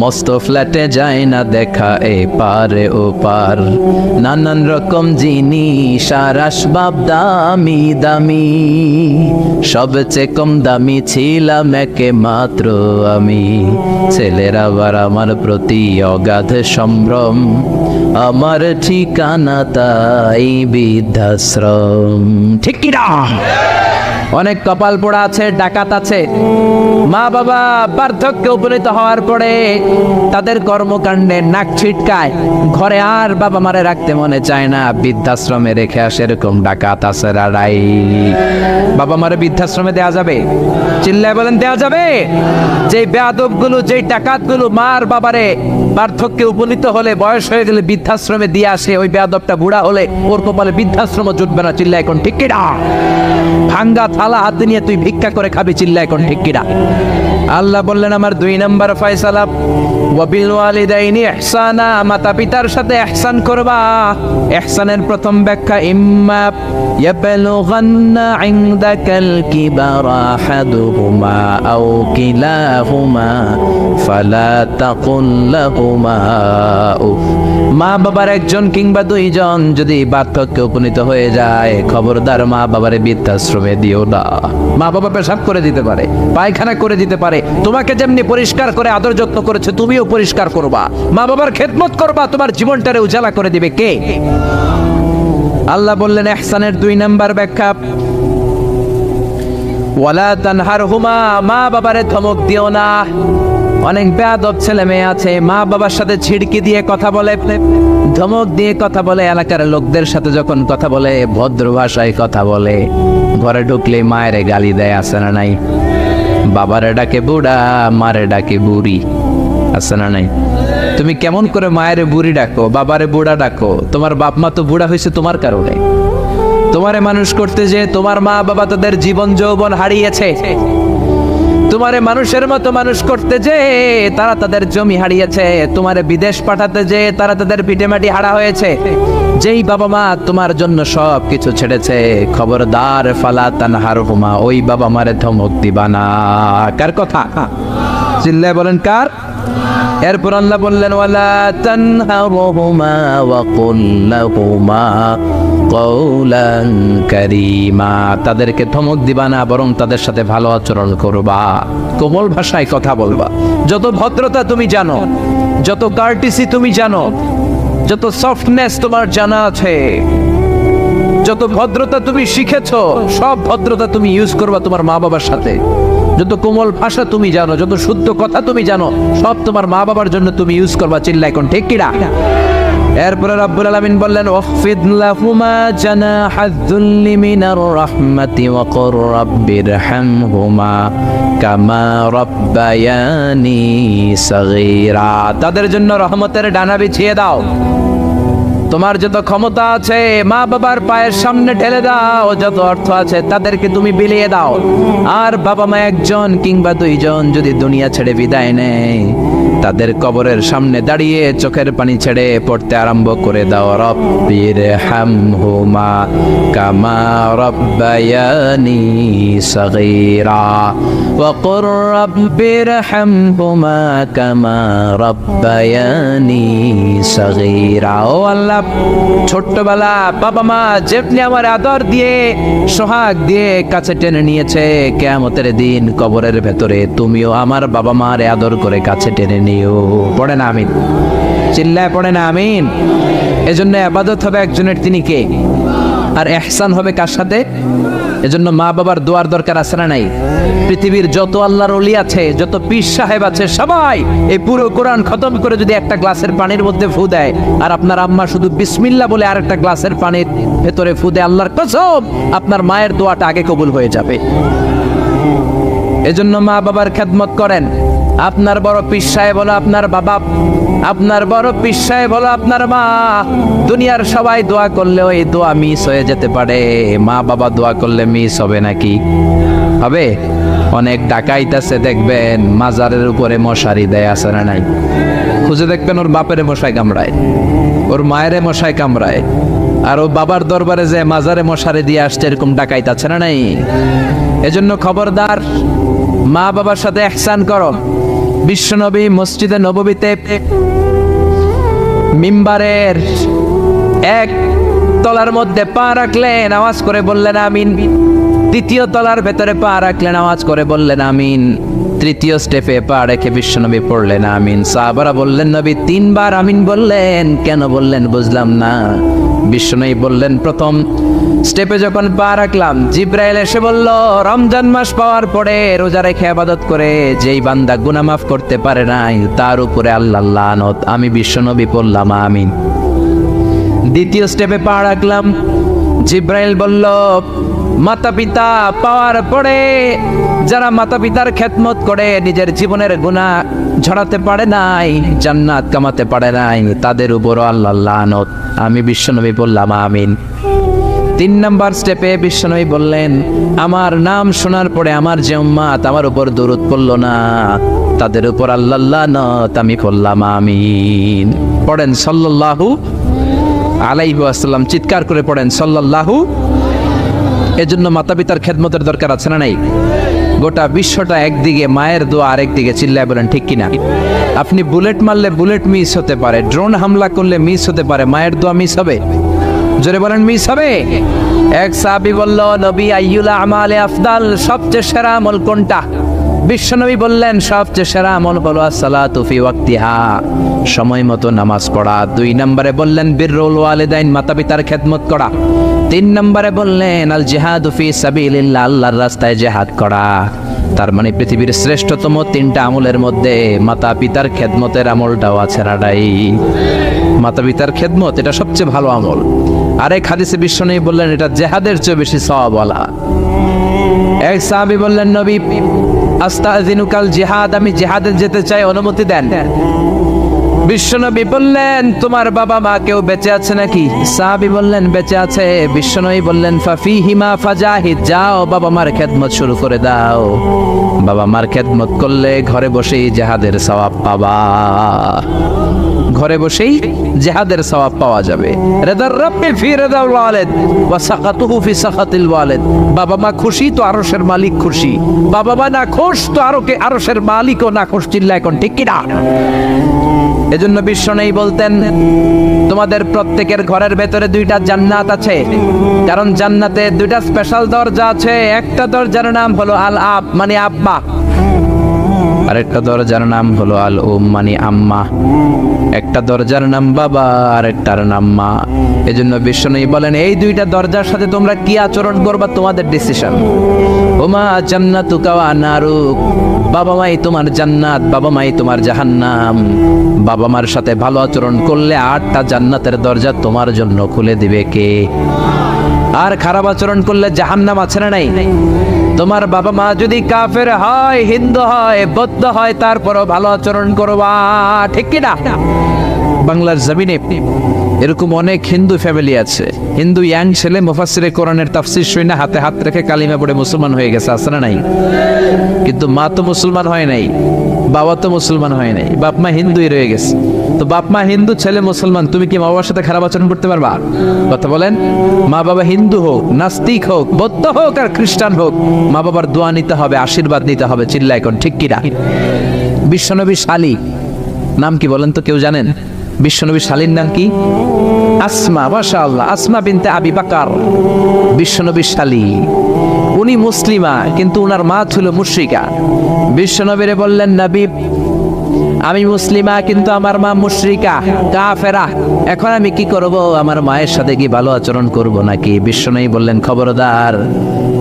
মস্ত ফ্ল্যাটে যায় না দেখা এ পারে ও পার, নানান রকম জিনিস আর আসবাব দামি দামি, সবচেয়ে কম দামি ছিলাম একে মাত্র আমি। ছেলের আবার আমার প্রতি অগাধ সম্ভ্রম, আমার ঠিকানা তাই বৃদ্ধাশ্রম। ঠিক কি না? অনেক কপাল পোড়া আছে, ডাকাত আছে, মা বাবা বার্ধক্যে উপনীত হওয়ার পরে তাদের কর্মকাণ্ডে নাক ছিটকায়, ঘরে আর বাবা মারে রাখতে মনে চায় না, বৃদ্ধাশ্রমে রেখে আসে। এরকম ডাকাত আছে রাড়াই। বাবা মারে বৃদ্ধাশ্রমে দেয়া যাবে? চিল্লায় বলেন দেয়া যাবে? যেই বেয়াদব গুলো, যেই ডাকাত গুলো মার বাবারে বার্ধক্যে উপনীত হলে, বয়স হয়ে গেলে বৃদ্ধাশ্রমে দিয়ে আসে, ওই বেয়াদবটা বুড়া হলে ওর কপালে বৃদ্ধাশ্রম জুটবে না। চিল্লায় এখন ঠিক কিনা? ভাঙ্গা থালা হাতে নিয়ে তুই ভিক্ষা করে খাবি। চিল্লায় এখন ঠিক কিনা? আল্লাহ বললেন আমার 2 নাম্বার ফয়সালা, ওয়াবিল ওয়ালিদাইনি ইহসানা, মাতা পিতার সাথে ইহসান করবা। ইহসানের প্রথম ব্যাখ্যা, ইম্মা ইয়াবলুগান্না ইনদাকাল কিবারা আহাদুহুমা আও কিলাহুমা ফালা তাকুল লাহুমা উফ। মা বাবার একজন কিংবা 2 জন যদি বার্ধক্যে উপনীত হয়ে যায়, খবরদার মা বাবারে বৃদ্ধাশ্রমে দিও না। মা বাবা পেশাব করে দিতে পারে, পায়খানা করে দিতে পারে, তোমাকে যেমনি পরিষ্কার করে আদর যত্ন করেছে তুমিও পরিষ্কার করবা, মা বাবার খেদমত করবা, তোমার জীবনটারে উজালা করে দিবে কে? আল্লাহ বললেন ইহসানের 2 নাম্বার ব্যাখ্যা, ওয়ালা তানহারহুমা, মা বাবারে ধমক দিও না। অনেক বেয়াদব ছেলে মেয়ে আছে, মা বাবার সাথে ছিড়কি দিয়ে কথা বলে, ধমক দিয়ে কথা বলে, এলাকার লোকদের সাথে যখন কথা বলে ভদ্র ভাষায় কথা বলে, ঘরে ঢুকলে মায়ের গালি দেয়, আছে না নাই? বাবারে ডাকে বুড়া, মারে ডাকে বুড়ি, আছে না নাই? তুমি কেমন করে মায়ের বুড়ি ডাকো, বাবারে বুড়া ডাকো? তোমার বাপ মা তো বুড়া হয়েছে তোমার কারণে। তোমারে মানুষ করতে যে তোমার মা বাবা তাদের জীবন যৌবন হারিয়েছে, তোমারে মানুষের মতো মানুষ করতে যে তারা তাদের জমি হারিয়েছে, তোমারে বিদেশ পাঠাতে যে তারা তাদের পিঠেমাটি হারা হয়েছে। যেই বাবা মা তোমার জন্য সব কিছু ছেড়েছে, খবরদার ফালা তানহারহুমা, ওই বাবা মারে ধমক দিবা না। কার কথা? চিল্লায় বলেন কার? এরপর আল্লাহ বললেন ওয়ালা তানহারহুমা ওয়া কুল লাহুমা কওলান কারীমা, তাদেরকে ধমক দিবা না, বরং তাদের সাথে ভালো আচরণ করবা, কোমল ভাষায় কথা বলবা। যত ভদ্রতা তুমি জানো, যত কার্টিসি তুমি জানো, যত সফটনেস তোমার জানা আছে, যত ভদ্রতা তুমি শিখেছো, সব ভদ্রতা তুমি ইউজ করবা তোমার মা বাবার সাথে। যত কোমল ভাষা তুমি জানো, যত শুদ্ধ কথা তুমি জানো, সব তোমার মা বাবার জন্য তুমি ইউজ করবা। চিল্লায় কোন ঠিক কিনা? এরপরে রব্বুল আলামিন বললেন ওয়াখফিদ লাহুমা জানাহায-যুল্লি মিনার রাহমাতি ওয়া কুর রাব্বিরহামহুমা কামা রাব্বায়ানি সাগীরা, তাদের জন্য রহমতের ডানা বিছিয়ে দাও। তোমার যত ক্ষমতা আছে মা বাবার পায়ের সামনে ঢেলে দাও, যত অর্থ আছে তাদেরকে তুমি বিলিয়ে দাও। আর বাবা মা একজন কিংবা 2 জন যদি দুনিয়া ছেড়ে বিদায় নেয়, তাদের কবরের সামনে দাঁড়িয়ে চোখের পানি ছেড়ে পড়তে আরম্ভ করে দাও, রব্বিরহামহুমা কামা রাব্বায়ানি সাগীরা ওয়া কুর রাব্বিরহামহুমা কামা রাব্বায়ানি সাগীরা। ও আল্লাহ, ছোট্টবেলা বাবা মা যেমনি আমার আদর দিয়ে সোহাগ দিয়ে কাছে টেনে নিয়েছে, কিয়ামতের দিন কবরের ভেতরে তুমিও আমার বাবা মারে আদর করে কাছে টেনে নিও। পড়ে না আমিন? চিল্লায় পড়ে না আমিন? এজন্য ইবাদত হবে একজনের, তিনি কে? আর ইহসান হবে কার সাথে? এজন্য মা বাবার দোয়ার দরকার আছে না নাই? পৃথিবীর যত আল্লাহর ওলি আছে, যত পীর সাহেব আছে, সবাই এই পুরো কোরআন খতম করে যদি একটা গ্লাসের পানির মধ্যে ফু দেয়, আর আপনার আম্মা শুধু বিসমিল্লাহ বলে আরেকটা গ্লাসের পানির ভেতরে ফু দেয়, আল্লাহর কসম আপনার মায়ের দোয়াটা আগে কবুল হয়ে যাবে। এজন্য মা বাবার খেদমত করেন। আপনার বড় পীর সাহেব হলো আপনার বাবা, আপনার বড় পীর সাহেব হলো আপনার মা। দুনিয়ার সবাই দোয়া করলে ওই দোয়া মিস হয়ে যেতে পারে, মা বাবা দোয়া করলে মিস হবে নাকি? হবে। অনেক ডাকাইত আছে দেখবেন মাজারের উপরে মশারি দেয়, আছে না নাই? খুঁজে দেখবেন ওর বাপেরে মশাই কামড়ায়, ওর মায়েরে মশাই কামড়ায়, আর ও বাবার দরবারে যে মাজারে মশারি দিয়ে আসছে, এরকম ডাকাইত আছে না নাই? এজন্য খবরদার, মা বাবার সাথে ইহসান করো। বিশ্বনবী মসজিদে নববীতে মিম্বারের এক তলার মধ্যে পা রাখলেন, আওয়াজ করে বললেন আমিন। দ্বিতীয় তলার ভেতরে পা রাখলেন, আওয়াজ করে বললেন আমিন। তৃতীয় স্টেপে পা রেখে বিশ্বনবী পড়লেন আমিন। সাহাবারা বললেন নবী তিনবার আমিন বললেন, কেন বললেন বুঝলাম না। বিশ্বনবী বললেন প্রথম স্টেপে যখন পা রাখলাম, জিব্রাইল এসে বলল রমজান মাস পাওয়ার পরে রোজা রেখে ইবাদত করে যেই বান্দা গুনাহ মাফ করতে পারে নাই, তার উপরে আল্লাহর লানত। আমি বিশ্বনবী পড়লাম আমিন। দ্বিতীয় স্টেপে পা রাখলাম, জিব্রাইল বলল মাতা পিতা পাওয়ার পরে যারা মাতা পিতার খেদমত করে নিজের জীবনের গুনাহ ঝরাতে পারে নাই, জান্নাত কামাতে পারে নাই, তাদের উপরও আল্লাহর লানত। আমি বিশ্বনবী বললাম আমিন। তিন নাম্বার স্টেপে বিশ্বনবী বললেন আমার নাম শোনার পরে আমার যে উম্মাত আমার উপর দরুদ পড়ল না, তাদের উপর আল্লাহর লানত। আমি বললাম আমিন। পড়েন সাল্লাল্লাহু আলাইহি ওয়াসাল্লাম, চিৎকার করে পড়েন সাল্লাল্লাহু। এজন্য মাতা পিতার খেদমতের দরকার আছে না নাই? গোটা বিশ্বটা একদিকে, মায়ের দোয়া আরেকদিকে। চিল্লায় বলেন ঠিক কিনা? আপনি বুলেট মারলে বুলেট মিস হতে পারে, ড্রোন হামলা করলে মিস হতে পারে, মায়ের দোয়া মিস হবে? জোরে বলেন মিস হবে? এক সাহাবী বলল নবী আইয়ুল আমালে আফদাল, সবচেয়ে সেরা আমল কোনটা? বিশ্বনবী বললেন সবচেয়ে সেরা আমল হলো আসসালাতু ফি ওয়াক্তিহা, সময় মতো নামাজ পড়া। দুই নম্বরে বললেন বিররুল ওয়ালিদাইন, মাতা পিতার খেদমত করা। তিন নম্বরে বললেন আল জিহাদু ফি সাবিলিল্লাহ, আল্লাহর রাস্তায় জিহাদ করা। তার মানে পৃথিবীর শ্রেষ্ঠতম তিনটা আমলের মধ্যে মাতা পিতার খেদমতের আমলটাও আছে না নাই? মাতা পিতার খেদমত এটা সবচেয়ে ভালো আমল। আরেক হাদিসে বিশ্বনবী বললেন এটা জিহাদের চেয়ে বেশি সওয়াবওয়ালা। এক সাহাবী বললেন নবী আস্তাযিনুকাল জিহাদ, আমি জিহাদে যেতে চাই, অনুমতি দেন। বিশ্বনবী বললেন তোমার বাবা মা কেউ বেঁচে আছে নাকি? সাহাবী বললেন বেঁচে আছে। বিশ্বনবী বললেন ফাফিহিমা ফাজাহিদ, যাও বাবা মার খেদমত শুরু করে দাও। বাবা মার খেদমত করলে ঘরে বসেই জিহাদের সওয়াব পাবা, ঘরে বসেই জিহাদের সওয়াব পাওয়া যাবে। রিদার রাব্বি ফি রিদাল ওয়ালিদ ওয়া সাকাতুহু ফি সাকাতিল ওয়ালিদ, বাবা মা খুশি তো আরশের মালিক খুশি, বাবা মা না খুশ তো আরশের মালিকও না খুশ। চিল্লায় এখন ঠিক কি না? এজন্য বিশ্বনবী বলতেন তোমাদের প্রত্যেকের ঘরের ভেতরে দুইটা জান্নাত আছে, কারণ জান্নাতে দুইটা স্পেশাল দরজা আছে। একটা দরজার নাম হলো আল আব মানে আব্বা, আরেকটা দরজার নাম হলো আল উম মানে আম্মা। একটা দরজার নাম বাবা, আরেকটার নাম মা। এজন্য বিশ্বনবী বলেন এই দুইটা দরজার সাথে তোমরা কি আচরণ করবা তোমাদের ডিসিশন। ওমা জান্নাতুকা ওয়া নারুক, বাবা মাই তোমার জান্নাত, বাবা মাই তোমার জাহান্নাম। বাবা মার সাথে ভালো আচরণ করলে 8টা জান্নাতের দরজা তোমার জন্য খুলে দিবে কে? আর খারাপ আচরণ করলে জাহান্নাম আছে না নাই? তোমার বাবা মা যদি কাফের হয়, হিন্দু হয়, বৌদ্ধ হয়, তারপরও ভালো আচরণ করবা, ঠিক কি না? বাংলার জমিনে এরকম অনেক হিন্দু ফ্যামিলি আছে, হিন্দু ইয়াং ছেলে মুফাসসিরে কোরআনের তাফসীর শুনে হাতে হাত রেখে কালিমা পড়ে মুসলমান হয়ে গেছে, আছে না নাই? কিন্তু মা তো মুসলমান হয় নাই, বাবা তো মুসলমান হয় নাই, বাপ মা হিন্দুই রয়ে গেছে। তো বাপ মা হিন্দু, ছেলে মুসলমান, তুমি কি মা বাবার সাথে খারাপ আচরণ করতে পারবা? কথা বলেন। মা বাবা হিন্দু হোক, নাস্তিক হোক, বৌদ্ধ হোক আর খ্রিস্টান হোক, মা বাবার দোয়া নিতে হবে, আশীর্বাদ নিতে হবে। চিল্লা এখন ঠিক কিনা? বিশ্বনবী শালী নাম কি বলেন তো? কেউ জানেন বিশ্বনবী শালীর নাম কি? আসমা। মাশাআল্লাহ, আসমা বিনতে আবি বকর বিশ্বনবী শালী। উনি মুসলিমা, কিন্তু উনার মা ছিল মুশরিকা। বিশ্বনবীরে বললেন নবী আমি মুসলিমা কিন্তু আমার মা মুশরিকা, কাফেরা, এখন আমি কি করব? আমার মায়ের সাথে কি ভালো আচরণ করব নাকি? বিশ্বনবী বললেন খবরদার,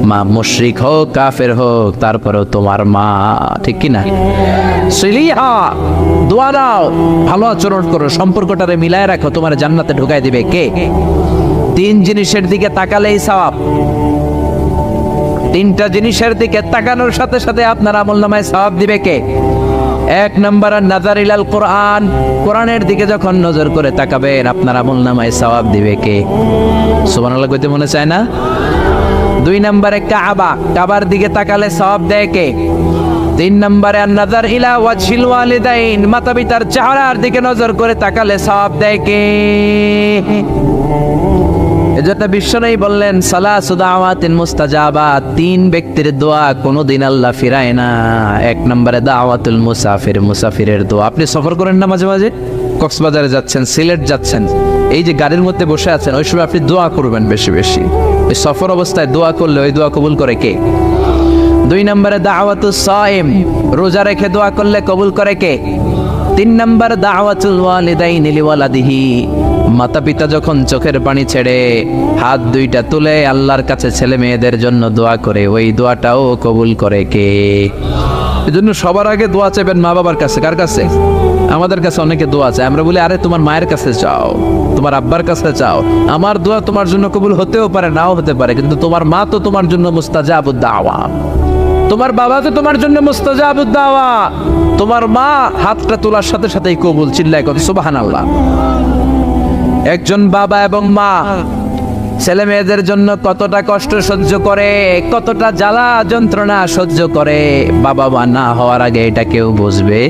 মা মুশরিক হোক কাফের হোক তারপরেও তোমার মা, ঠিক কি না? সিলিহা, দোয়া দাও, ভালো আচরণ করো, সম্পর্কটারে মিলায় রাখো, তোমার জান্নাতে ঢুকাই দিবে কে? 3 জিনিসের দিকে তাকালেই সওয়াব। তিনটা জিনিসের দিকে তাকানোর সাথে সাথে আপনার আমলনামায় সওয়াব দিবে কে? এক নম্বর নাজার ইলাল কোরআন, কোরআনের দিকে যখন নজর করে তাকাবেন আপনার আমলনামায় সওয়াব দিবে কে? সুবহানাল্লাহ কইতে মনে চায় না? দুই নম্বরে কাবা, কাবার দিকে তাকালে সওয়াব দেয় কে? তিন নম্বরে নাজার ইলা ওয়াজহিল ওয়ালিদাইন, মাতা পিতার চেহারার দিকে নজর করে তাকালে সওয়াব দেয় কে? এজন্য বিশ্বনবী বললেন সালাসু দাওয়াতিন মুস্তাজাবাত, তিন ব্যক্তির দোয়া কোনোদিন আল্লাহ ফিরায় না। এক নম্বরে দাওয়াতুল মুসাফির, মুসাফিরের দোয়া। আপনি সফর করেন না মাঝে মাঝে, কক্সবাজারে যাচ্ছেন, সিলেট যাচ্ছেন, এই যে গাড়ির মধ্যে বসে আছেন, ওই সময় আপনি দোয়া করবেন বেশি বেশি। ওই সফর অবস্থায় দোয়া করলে ওই দোয়া কবুল করে কে? দুই নম্বরে দাওয়াতুস সাইম, রোজা রেখে দোয়া করলে কবুল করে কে? তিন নম্বর দাওয়াতুল ওয়ালিদাইনি লিওয়ালাদিহি, মাতা পিতা যখন চোখের পানি ছেড়ে হাত দুইটা তুলে আল্লাহর কাছে ছেলে মেয়েদের জন্য দোয়া করে, ওই দোয়াটাও কবুল করে কে? এজন্য সবার আগে দোয়া চাইবেন মা বাবার কাছে। কার কাছে? আমাদের কাছে অনেকে দোয়া চায়, আমরা বলি আরে তোমার মায়ের কাছে চাও, তোমার আব্বার কাছে চাও। আমার দোয়া তোমার জন্য কবুল হতেও পারে, নাও হতে পারে, কিন্তু তোমার মা তো তোমার জন্য মুস্তাজাবুদ দাওয়া, তোমার বাবা তো তোমার জন্য মুস্তাজাবুদ দাওয়া। তোমার মা হাতটা তোলার সাথে সাথেই কবুল। চিল্লায় কত সুবহানাল্লাহ। একজন বাবা এবং মা ছেলে মেয়েদের জন্য কতটা কষ্ট সহ্য করে, কতটা জ্বালা যন্ত্রণা সহ্য করে, বাবা মা না হওয়ার আগে এটা কেউ বুঝবে?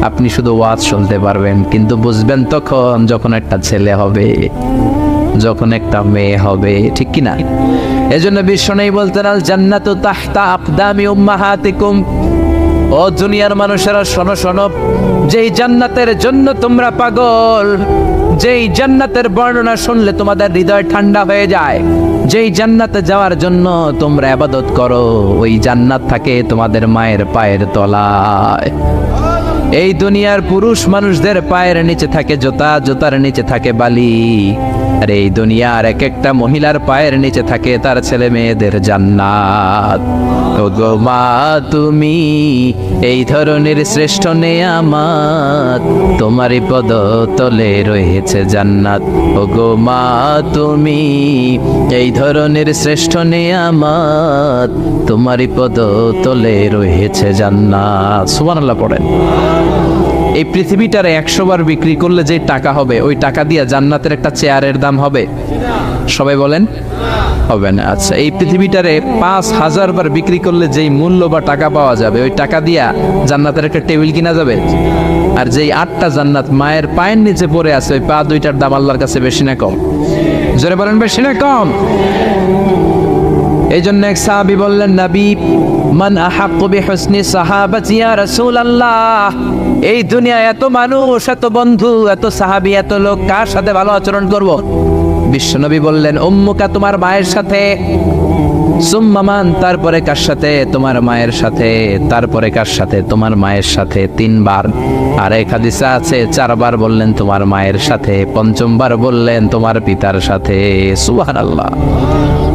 আপনি শুধু ওয়াজ শুনতে পারবেন, কিন্তু বুঝবেন তখন যখন একটা ছেলে হবে, যখন একটা মেয়ে হবে, ঠিক কি না? এজন্য বিশ্বনবী বলতেন আল জান্নাতু তাহতা আকদামি উম্মাহাতিকুম, ও দুনিয়ার মানুষেরা শোনো শোনো, যেই জান্নাতের জন্য তোমরা পাগল, যেই জান্নাতের বর্ণনা শুনলে তোমাদের হৃদয় ঠান্ডা হয়ে যায়, যেই জান্নাতে যাওয়ার জন্য তোমরা ইবাদত করো, ওই জান্নাত থাকে তোমাদের মায়ের পায়ের তলায়। এই দুনিয়ার পুরুষ মানুষদের পায়ের নিচে থাকে জুতা, জুতার নিচে থাকে বালি, আর এই দুনিয়ার এক একটা মহিলার পায়ের নিচে থাকে তার ছেলে মেয়েদের জান্নাত। ওগো মা তুমি এই ধরনের শ্রেষ্ঠ নেয়ামত, তোমারই পদ তলে রয়েছে জান্নাত। ওগো মা তুমি এই ধরনের শ্রেষ্ঠ নেয়ামত, তোমারই পদ তলে রয়েছে জান্নাত। সুবহানাল্লাহ পড়েন। এই পৃথিবীটারে 100 বার বিক্রি করলে যে টাকা হবে, ওই টাকা দিয়ে জান্নাতের একটা চেয়ারের দাম হবে? সবাই বলেন হবে না। আচ্ছা, এই পৃথিবীটারে 5000 বার বিক্রি করলে যেই মূল্য বা টাকা পাওয়া যাবে, ওই টাকা দিয়া জান্নাতের একটা টেবিল কিনা যাবে? আর যেই 8টা জান্নাত মায়ের পায়ের নিচে পড়ে আছে, ওই পা দুইটার দাম আল্লাহর কাছে বেশি না কম? জোরে বলেন বেশি না কম? এই জন্য এক সাহাবী বললেন, নবী মান আহাক্কু বিহুসনি সাহাবাতি ইয়া রাসূলুল্লাহ, এই দুনিয়ায় এত মানুষ, এত বন্ধু, এত সাহাবী, এত লোক, কার সাথে ভালো আচরণ করব? বিশ্বনবী বললেন উম্মুকা, তোমার মায়ের সাথে, সুম্মা মান, তারপরে কার সাথে? তোমার মায়ের সাথে, তারপরে কার সাথে? তোমার মায়ের সাথে। 3 বার। আর এক হাদিসে আছে 4 বার বললেন তোমার মায়ের সাথে, 5বার বললেন তোমার পিতার সাথে। সুবহানাল্লাহ।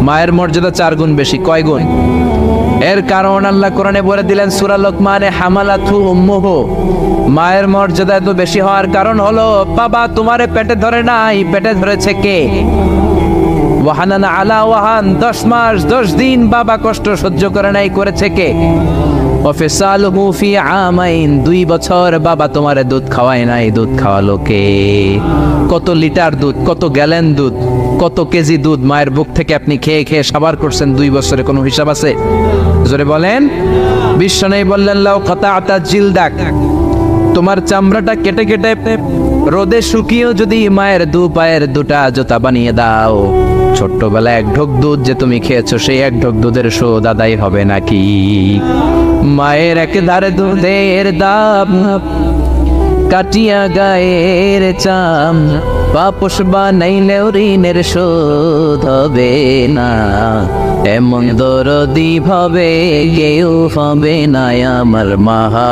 মায়ের মর্যাদা 4 গুণ বেশি। কয় গুণ? এর কারণ আল্লাহ কোরআনে বলে দিলেন সূরা লোকমানে, হামালাতু উম্মুহু, মায়ের মর্যাদা এত বেশি হওয়ার কারণ হলো বাবা তোমারে পেটে ধরে নাই, পেটে ধরেছে কে? ওয়াহানানা আলা ওয়াহান, 10 মাস 10 দিন বাবা কষ্ট সহ্য করে নাই, করেছে কে? ওয়াফিসালুহু ফি আমাইন, 2 বছর বাবা তোমারে দুধ খাওয়ায় নাই, দুধ খাওয়ালো কে? কত লিটার দুধ, কত গ্যালন দুধ, কত কেজি দুধ মায়ের বুক থেকে আপনি খেয়ে খেয়ে সাবার করছেন 2 বছরে, কোনো হিসাব আছে? জোরে বলেন। বিশ্বনবী বললেন লাউ কাতাআতা জিলদাক, তোমার চামড়াটা কেটে কেটে রোদে শুকিয়েও যদি মায়ের 2 পায়ের 2টা জুতা বানিয়ে দাও, ছোট্টবেলায় 1 ঢোক দুধ যে তুমি খেয়েছো, সেই 1 ঢোক দুধের শোধ আদায় হবে নাকি? মায়ের একেধারে দুধের দাম, কাটিয়া গায়ের চাম, পাপস বানাইলেও ঋণের শোধ হবে না, এমন দরদি ভাবে কেউ হবে না আমার মাহাগো,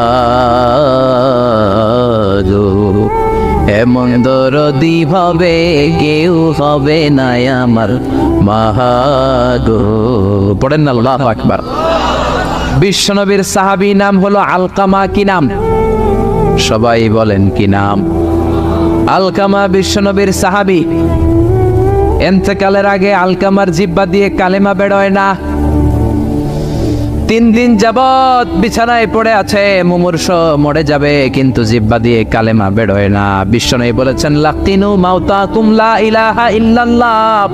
এমন দরদি ভাবে কেউ হবে না আমার মাহাগো। পড়েন না আল্লাহু আকবার। বিশ্বনবীর সাহাবী নাম হলো আলকামা। কি নাম? সবাই বলেন কি নাম? আলকামা বিশ্বনবীর সাহাবী। ইন্তেকালের আগে আলকামার জিহ্বা দিয়ে কালেমা বের হয় না। 3 দিন যাবত বিছানায় পড়ে আছে, মুমূর্ষ, মরে যাবে, কিন্তু জিহ্বা দিয়ে কালেমা বের হয় না। বিশ্বনবী বলেছেন, লাকিনু মাউতাকুম লা ইলাহা ইল্লাল্লাহ,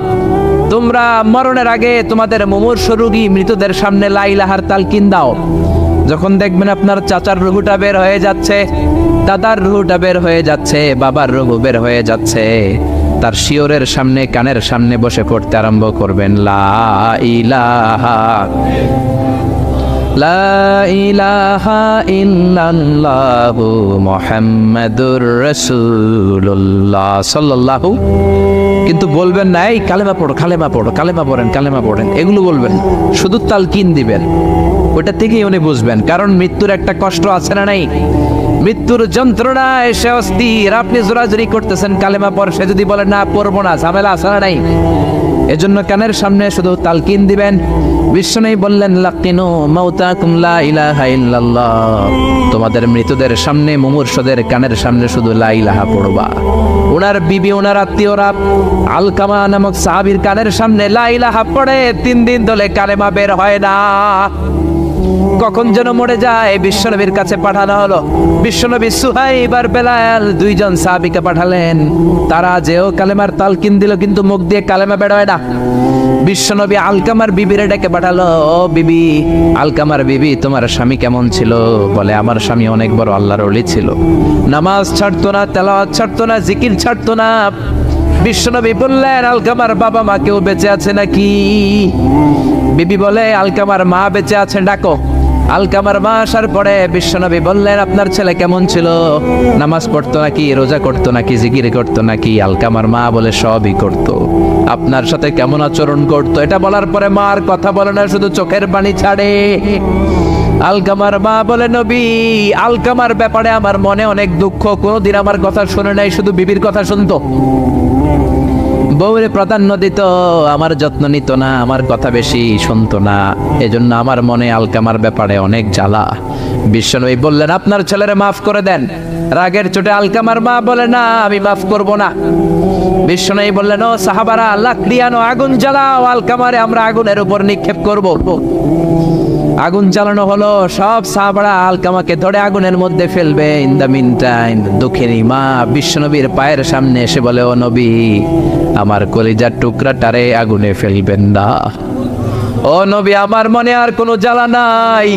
তোমরা মরণের আগে তোমাদের মুমূর্ষ রোগী মৃতদের সামনে লা ইলাহার তালকিন দাও। যখন দেখবেন আপনার চাচার রুহুটা বের হয়ে যাচ্ছে, দাদার রুহুটা বের হয়ে যাচ্ছে, বাবার রুহু বের হয়ে যাচ্ছে, তার শিওরের সামনে, কানের সামনে বসে পড়তে আরম্ভ করবেন, লা ইলাহা লা ইলাহা ইল্লাল্লাহু মুহাম্মাদুর রাসূলুল্লাহ সাল্লাল্লাহু। কিন্তু বলবেন না এই কালেমা পড়ো, কালেমা পড়ো, কালেমা পড়েন, কালেমা পড়েন, এগুলো বলবেন, শুধু তালকিন দিবেন। ওটা থেকেই উনি বুঝবেন, কারণ মৃত্যুর একটা কষ্ট আছে না নাই? মৃত্যুর যন্ত্রণায় সে অস্থির, আপনি জোরাজুরি করতেছেন কালেমা পড়, সে যদি বলে না পড়বো না, ঝামেলা আছে না নাই? এজন্য কানের সামনে শুধু তালকিন দিবেন। বিশ্বনবী বললেন, লাকিনু মাউতাকুম লা ইলাহা ইল্লাল্লাহ, তোমাদের মৃতদের সামনে, মুমূর্ষদের কানের সামনে শুধু লা ইলাহা পড়বা। ওনার বিবি, ওনার আত্মীয়রা আলকামা নামক সাহাবীর কানের সামনে লা ইলাহা পড়ে 3 দিন ধরে কালেমা বের হয় না। কখন যেন মরে যায়, বিশ্বনবীর কাছে পাঠানো হলো। বিশ্বনবী সুহাইব আর বেলাল 2 জন সাহাবীকে পাঠালেন, তারা যেও কালেমার তালকিন দিল, কিন্তু মুখ দিয়ে কালেমা বের হয় না। বিশ্বনবী আলকামার বিবিরে ডেকে পাঠালো, ও বিবি, আলকামার বিবি, তোমার স্বামী কেমন ছিল? বলে, আমার স্বামী অনেক বড় আল্লাহর ওলি ছিল, নামাজ ছাড়তো না, তেলাওয়াত ছাড়তো না, জিকির ছাড়তো না। বিশ্বনবী বললেন, আলকামার বাবা মা কেউ বেঁচে আছে নাকি? বিবি বলে, আলকামার মা বেঁচে আছে, ডাকো। আলকামার মা আসার পরে বিশ্বনবী বললেন, আপনার ছেলে কেমন ছিল? নামাজ পড়তো নাকি, রোজা করতো নাকি, জিকির করতো নাকি? আলকামার মা বলে, সবই করতো। আপনার সাথে কেমন আচরণ করতো? এটা বলার পরে মা আর কথা বলে না, শুধু চোখের পানি ছাড়ে। আলকামার মা বলে, নবী, আলকামার ব্যাপারে আমার মনে অনেক দুঃখ, কোনোদিন আমার কথা শুনে নাই, শুধু বিবির কথা শুনতো, বউরে প্রাধান্য দিত, আমার যত্ন নিত না, আমার কথা বেশি শুনতো না, এজন্য আমার মনে আলকামার ব্যাপারে অনেক জ্বালা। বিশ্বনবী বললেন, আপনার ছেলেরে মাফ করে দেন। রাগের চোটে আলকামার মা বলে, না, আমি মাফ করব না। বিশ্বনবী বললেন, ও সাহাবারা, লাকড়ি আনো, আগুন জ্বালাও, আলকামারে আমরা আগুনের উপর নিক্ষেপ করব। আগুন জ্বালানো হলো, সব সাহাবারা আলকামাকে ধরে আগুনের মধ্যে ফেলবে। ইন দ্য মিন টাইম দুঃখিনী মা বিশ্বনবীর পায়ের সামনে এসে বলে, ও নবী, আমার কলিজার টুকরাটারে আগুনে ফেলবেন না। ও নবী, আমার মনে আর কোনো জ্বালা নাই,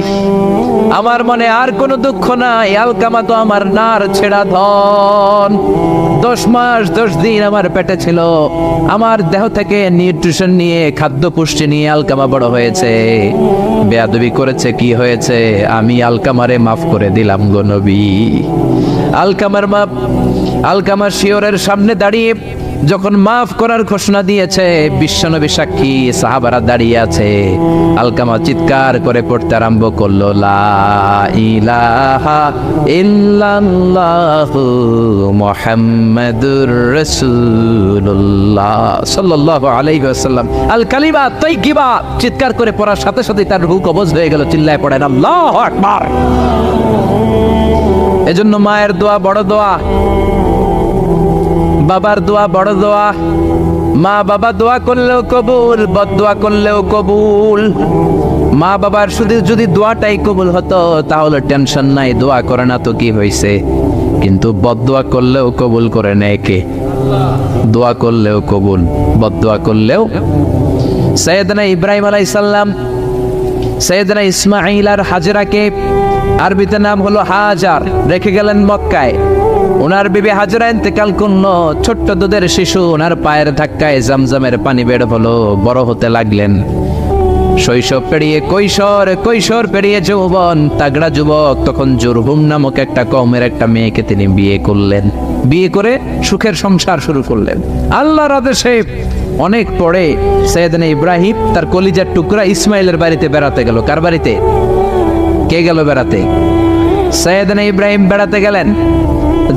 আমার মনে আর কোনো দুঃখ নাই, আলকামা তো আমার নার ছেড়া ধন। 10 মাস 10 দিন আমার পেটে ছিল, আমার দেহ থেকে নিউট্রিশন নিয়ে, খাদ্য পুষ্টি নিয়ে আলকামা বড় হয়েছে। বেয়াদবি করেছে, কি হয়েছে? আমি আলকামারে মাফ করে দিলাম গো নবী। আলকামার মা, আলকামার শিওরের সামনে দাঁড়িয়ে যখন মাফ করার ঘোষণা দিয়েছে, বিশ্বনবী সাক্ষী, সাহাবারা দাঁড়িয়ে আছে। আলকামা চিৎকার করে পড়তে আরম্ভ করলো, লা ইলাহা ইল্লাল্লাহু মুহাম্মাদুর রাসূলুল্লাহ সাল্লাল্লাহু আলাইহি ওয়াসাল্লাম। আল কালিমা তাইয়্যিবা চিৎকার করে পড়ার সাথে সাথে তার রূহ কবজ হয়ে গেল। চিল্লায় পড়েন, আল্লাহু আকবার। এজন্য মায়ের দোয়া বড় দোয়া, বাবার দোয়া বড় দোয়া। মা বাবা দোয়া করলেও কবুল, বদদোয়া করলেও কবুল। মা বাবার শুধু যদি দোয়াটাই কবুল হতো তাহলে টেনশন নাই, দোয়া করে না তো কি হয়েছে। কিন্তু বদদোয়া করলেও কবুল করে নেয় কে? দোয়া করলেও কবুল, বদদোয়া করলেও। সৈয়দনা ইব্রাহিম আলাইহিস সালাম সৈয়দনা ইসমাঈল আর হাজরাকে, আরবিতে নাম হলো হাজার, রেখে গেলেন মক্কায়। ওনার বিবি হাজরা ইন্তেকাল করলো, ছোট্ট দুধের শিশু, ওনার পায়ের ধাক্কায় জামজামের পানি বের হলো, বড় হতে লাগলেন। শৈশব পেরিয়ে কৈশোর, কৈশোর পেরিয়ে যৌবন, তাগড়া যুবক। তখন জুরহুম নামক একটা কওমের একটা মেয়েকে তিনি বিয়ে করলেন। বিয়ে করে সুখের সংসার শুরু করলেন আল্লাহর আদেশে। অনেক পরে সৈয়দনা ইব্রাহিম তার কলিজার টুকরা ইসমাইলের বাড়িতে বেড়াতে গেল। কার বাড়িতে? কে গেল বেড়াতে? সৈয়দনা ইব্রাহিম বেড়াতে গেলেন।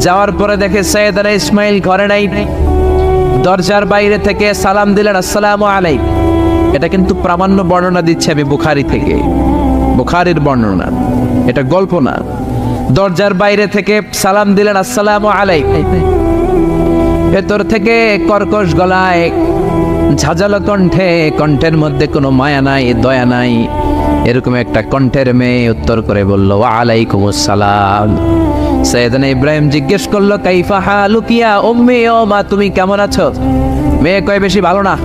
যাওয়ার পরে দেখে সৈয়দনা ইসমাইল ঘরে নাই। দরজার বাইরে থেকে সালাম দিলেন, আসসালামু আলাইকুম। এটা কিন্তু প্রামাণ্য বর্ণনা দিচ্ছে আমি বুখারী থেকে, বুখারীর বর্ণনা, এটা গল্প না। দরজার বাইরে থেকে সালাম দিলেন, আসসালামু আলাইকুম। ভেতর থেকে কর্কশ গলায়, ঝাঁঝালো কণ্ঠে, কণ্ঠের মধ্যে কোনো মায়া নাই, দয়া নাই। এরকম একটা কণ্ঠের মেয়ে উত্তর করে বলল, ওয়া আলাইকুমুস সালাম। সাইয়েদনা ইব্রাহিম জিজ্ঞেস করলো, কাইফা হালুকি ইয়া উম্মি, ও মা তুমি কেমন আছো? মেয়ে কয়, বেশি ভালো না।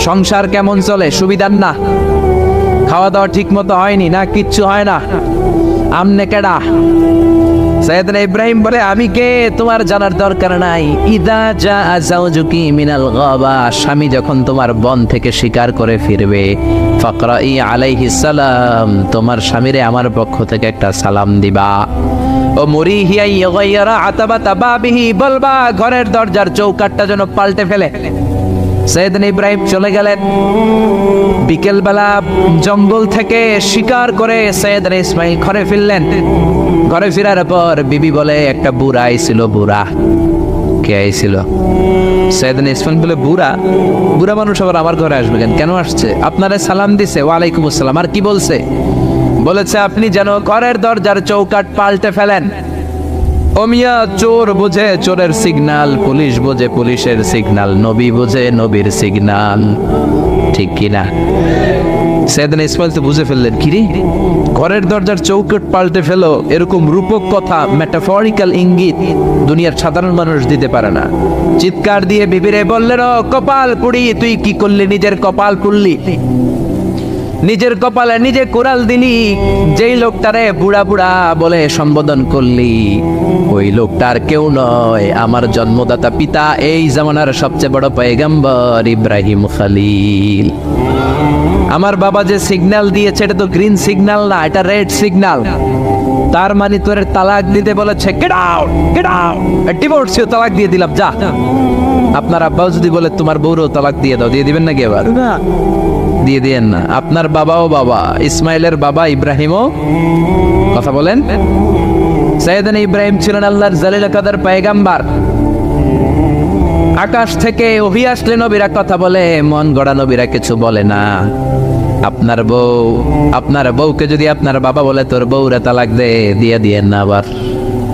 সংসার কেমন চলে? সুবিধার না? খাওয়া দাওয়া ঠিক মতো হয়নি না? কিচ্ছু হয় না? আমনে কেডা? সাইয়েদনা ইব্রাহিম বলে, আমি কে তোমার জানার দরকার নাই। ইদা জা যাওজুকি মিনাল গাবা, স্বামী যখন তোমার বন থেকে শিকার করে ফিরবে, ফাকরাই আলাইহিস সালাম, তোমার স্বামীরে আমার পক্ষ থেকে একটা সালাম দিবা। ও মুরিহিয়া ইয়াগাইরা আতাবাতা বাবিহি, বলবা ঘরের দরজার চৌকাঠটা যেন পাল্টে ফেলে। সাইয়েদনা ইব্রাহিম চলে গেলেন। বিকেলবেলা জঙ্গল থেকে শিকার করে সাইয়েদনা ইসমাইল ঘরে ফিরলেন। ঘরে ফেরার পর বিবি বলে, একটা বুড়া আইছিল। বুড়া কে আইছিল? সাইয়েদনা ইসমাইল বলে, বুড়া? বুড়া মানুষ আবার আমার ঘরে আসবে কেন? কেন আসছে? আপনারে সালাম দিছে। ওয়ালাইকুম আসসালাম। আর কি বলছে? বলেছে আপনি যেন ঘরের দরজার চৌকাঠ পাল্টে ফেলেন। ও মিয়া, চোর বোঝে চোরের সিগন্যাল, পুলিশ বোঝে পুলিশের সিগন্যাল, নবী বোঝে নবীর সিগন্যাল, ঠিক কিনা? সাইয়েদনা ইসমাইল তো বুঝে ফেললেন, কিরে ঘরের দরজার চৌকাঠ পাল্টে ফেলো, এরকম রূপক কথা, মেটাফরিক্যাল ইঙ্গিত দুনিয়ার সাধারণ মানুষ দিতে পারে না। চিৎকার দিয়ে বিবিরে বললেন, ও কপাল পুড়ি, তুই কি করলি? নিজের কপাল পুড়লি, নিজের কপালে নিজে কুড়াল দিলি। যেই লোকটারে বুড়া বুড়া বলে সম্বোধন করলি, ওই লোকটার কেউ নয়, আমার জন্মদাতা পিতা, এই জামানার সবচেয়ে বড় পয়গম্বর ইব্রাহিম খলিল। আমার বাবা যে সিগন্যাল দিয়েছে, এটা তো গ্রিন সিগন্যাল না, এটা রেড সিগন্যাল। তার মানে তোর তালাক দিতে বলেছে, গেট আউট, গেট আউট, ডিভোর্সিও তালাক দিয়ে দিলাম, যা। আপনার আব্বাও যদি বলে তোমার বউরও তালাক দিয়ে দাও, দিয়ে দিবেন নাকি? এবার দিয়ে দিয়েন না। আপনার বাবাও বাবা, ইসমাইলের বাবা ইব্রাহিমও, কথা বলেন। সাইয়েদনা ইব্রাহিম ছিলেন আল্লাহর জালিল কাদের পয়গম্বর। আকাশ থেকে ওহী আসলে নবীরা কথা বলে, মন গড়া নবীরা কিছু বলে না। আপনার বউকে যদি আপনার বাবা বলে তোর বউরে তালাক দে, দিয়ে দিয়েন না। আবার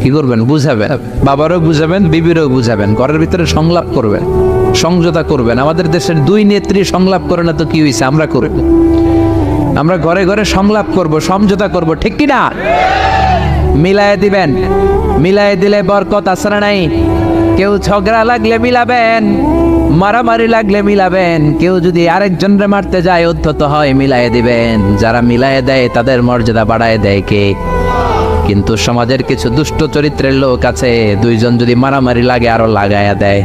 কি করবেন? বুঝাবেন, বাবারও বুঝাবেন, বিবিরও বুঝাবেন, ঘরের ভিতরে সংলাপ করবেন, সমঝোতা করবেন। আমাদের দেশের দুই নেত্রী সংলাপ করে না তো কি হয়েছে? আমরা করব, আমরা ঘরে ঘরে সংলাপ করব, সমঝোতা করব, ঠিক কি না? মিলায়ে দিবেন, মিলায়ে দিলে বরকত আছে না নাই? কেউ ঝগড়া লাগলে মিলাবেন, মারামারি লাগলে মিলাবেন। কেউ যদি আরেকজনরে মারতে যায়, উদ্ধত হয়, মিলায়ে দিবেন। যারা মিলায়ে দেয় তাদের মর্যাদা বাড়ায় দেয় কে? কিন্তু সমাজের কিছু দুষ্ট চরিত্রের লোক আছে, দুইজন যদি মারামারি লাগে আরো লাগায়া দেয়,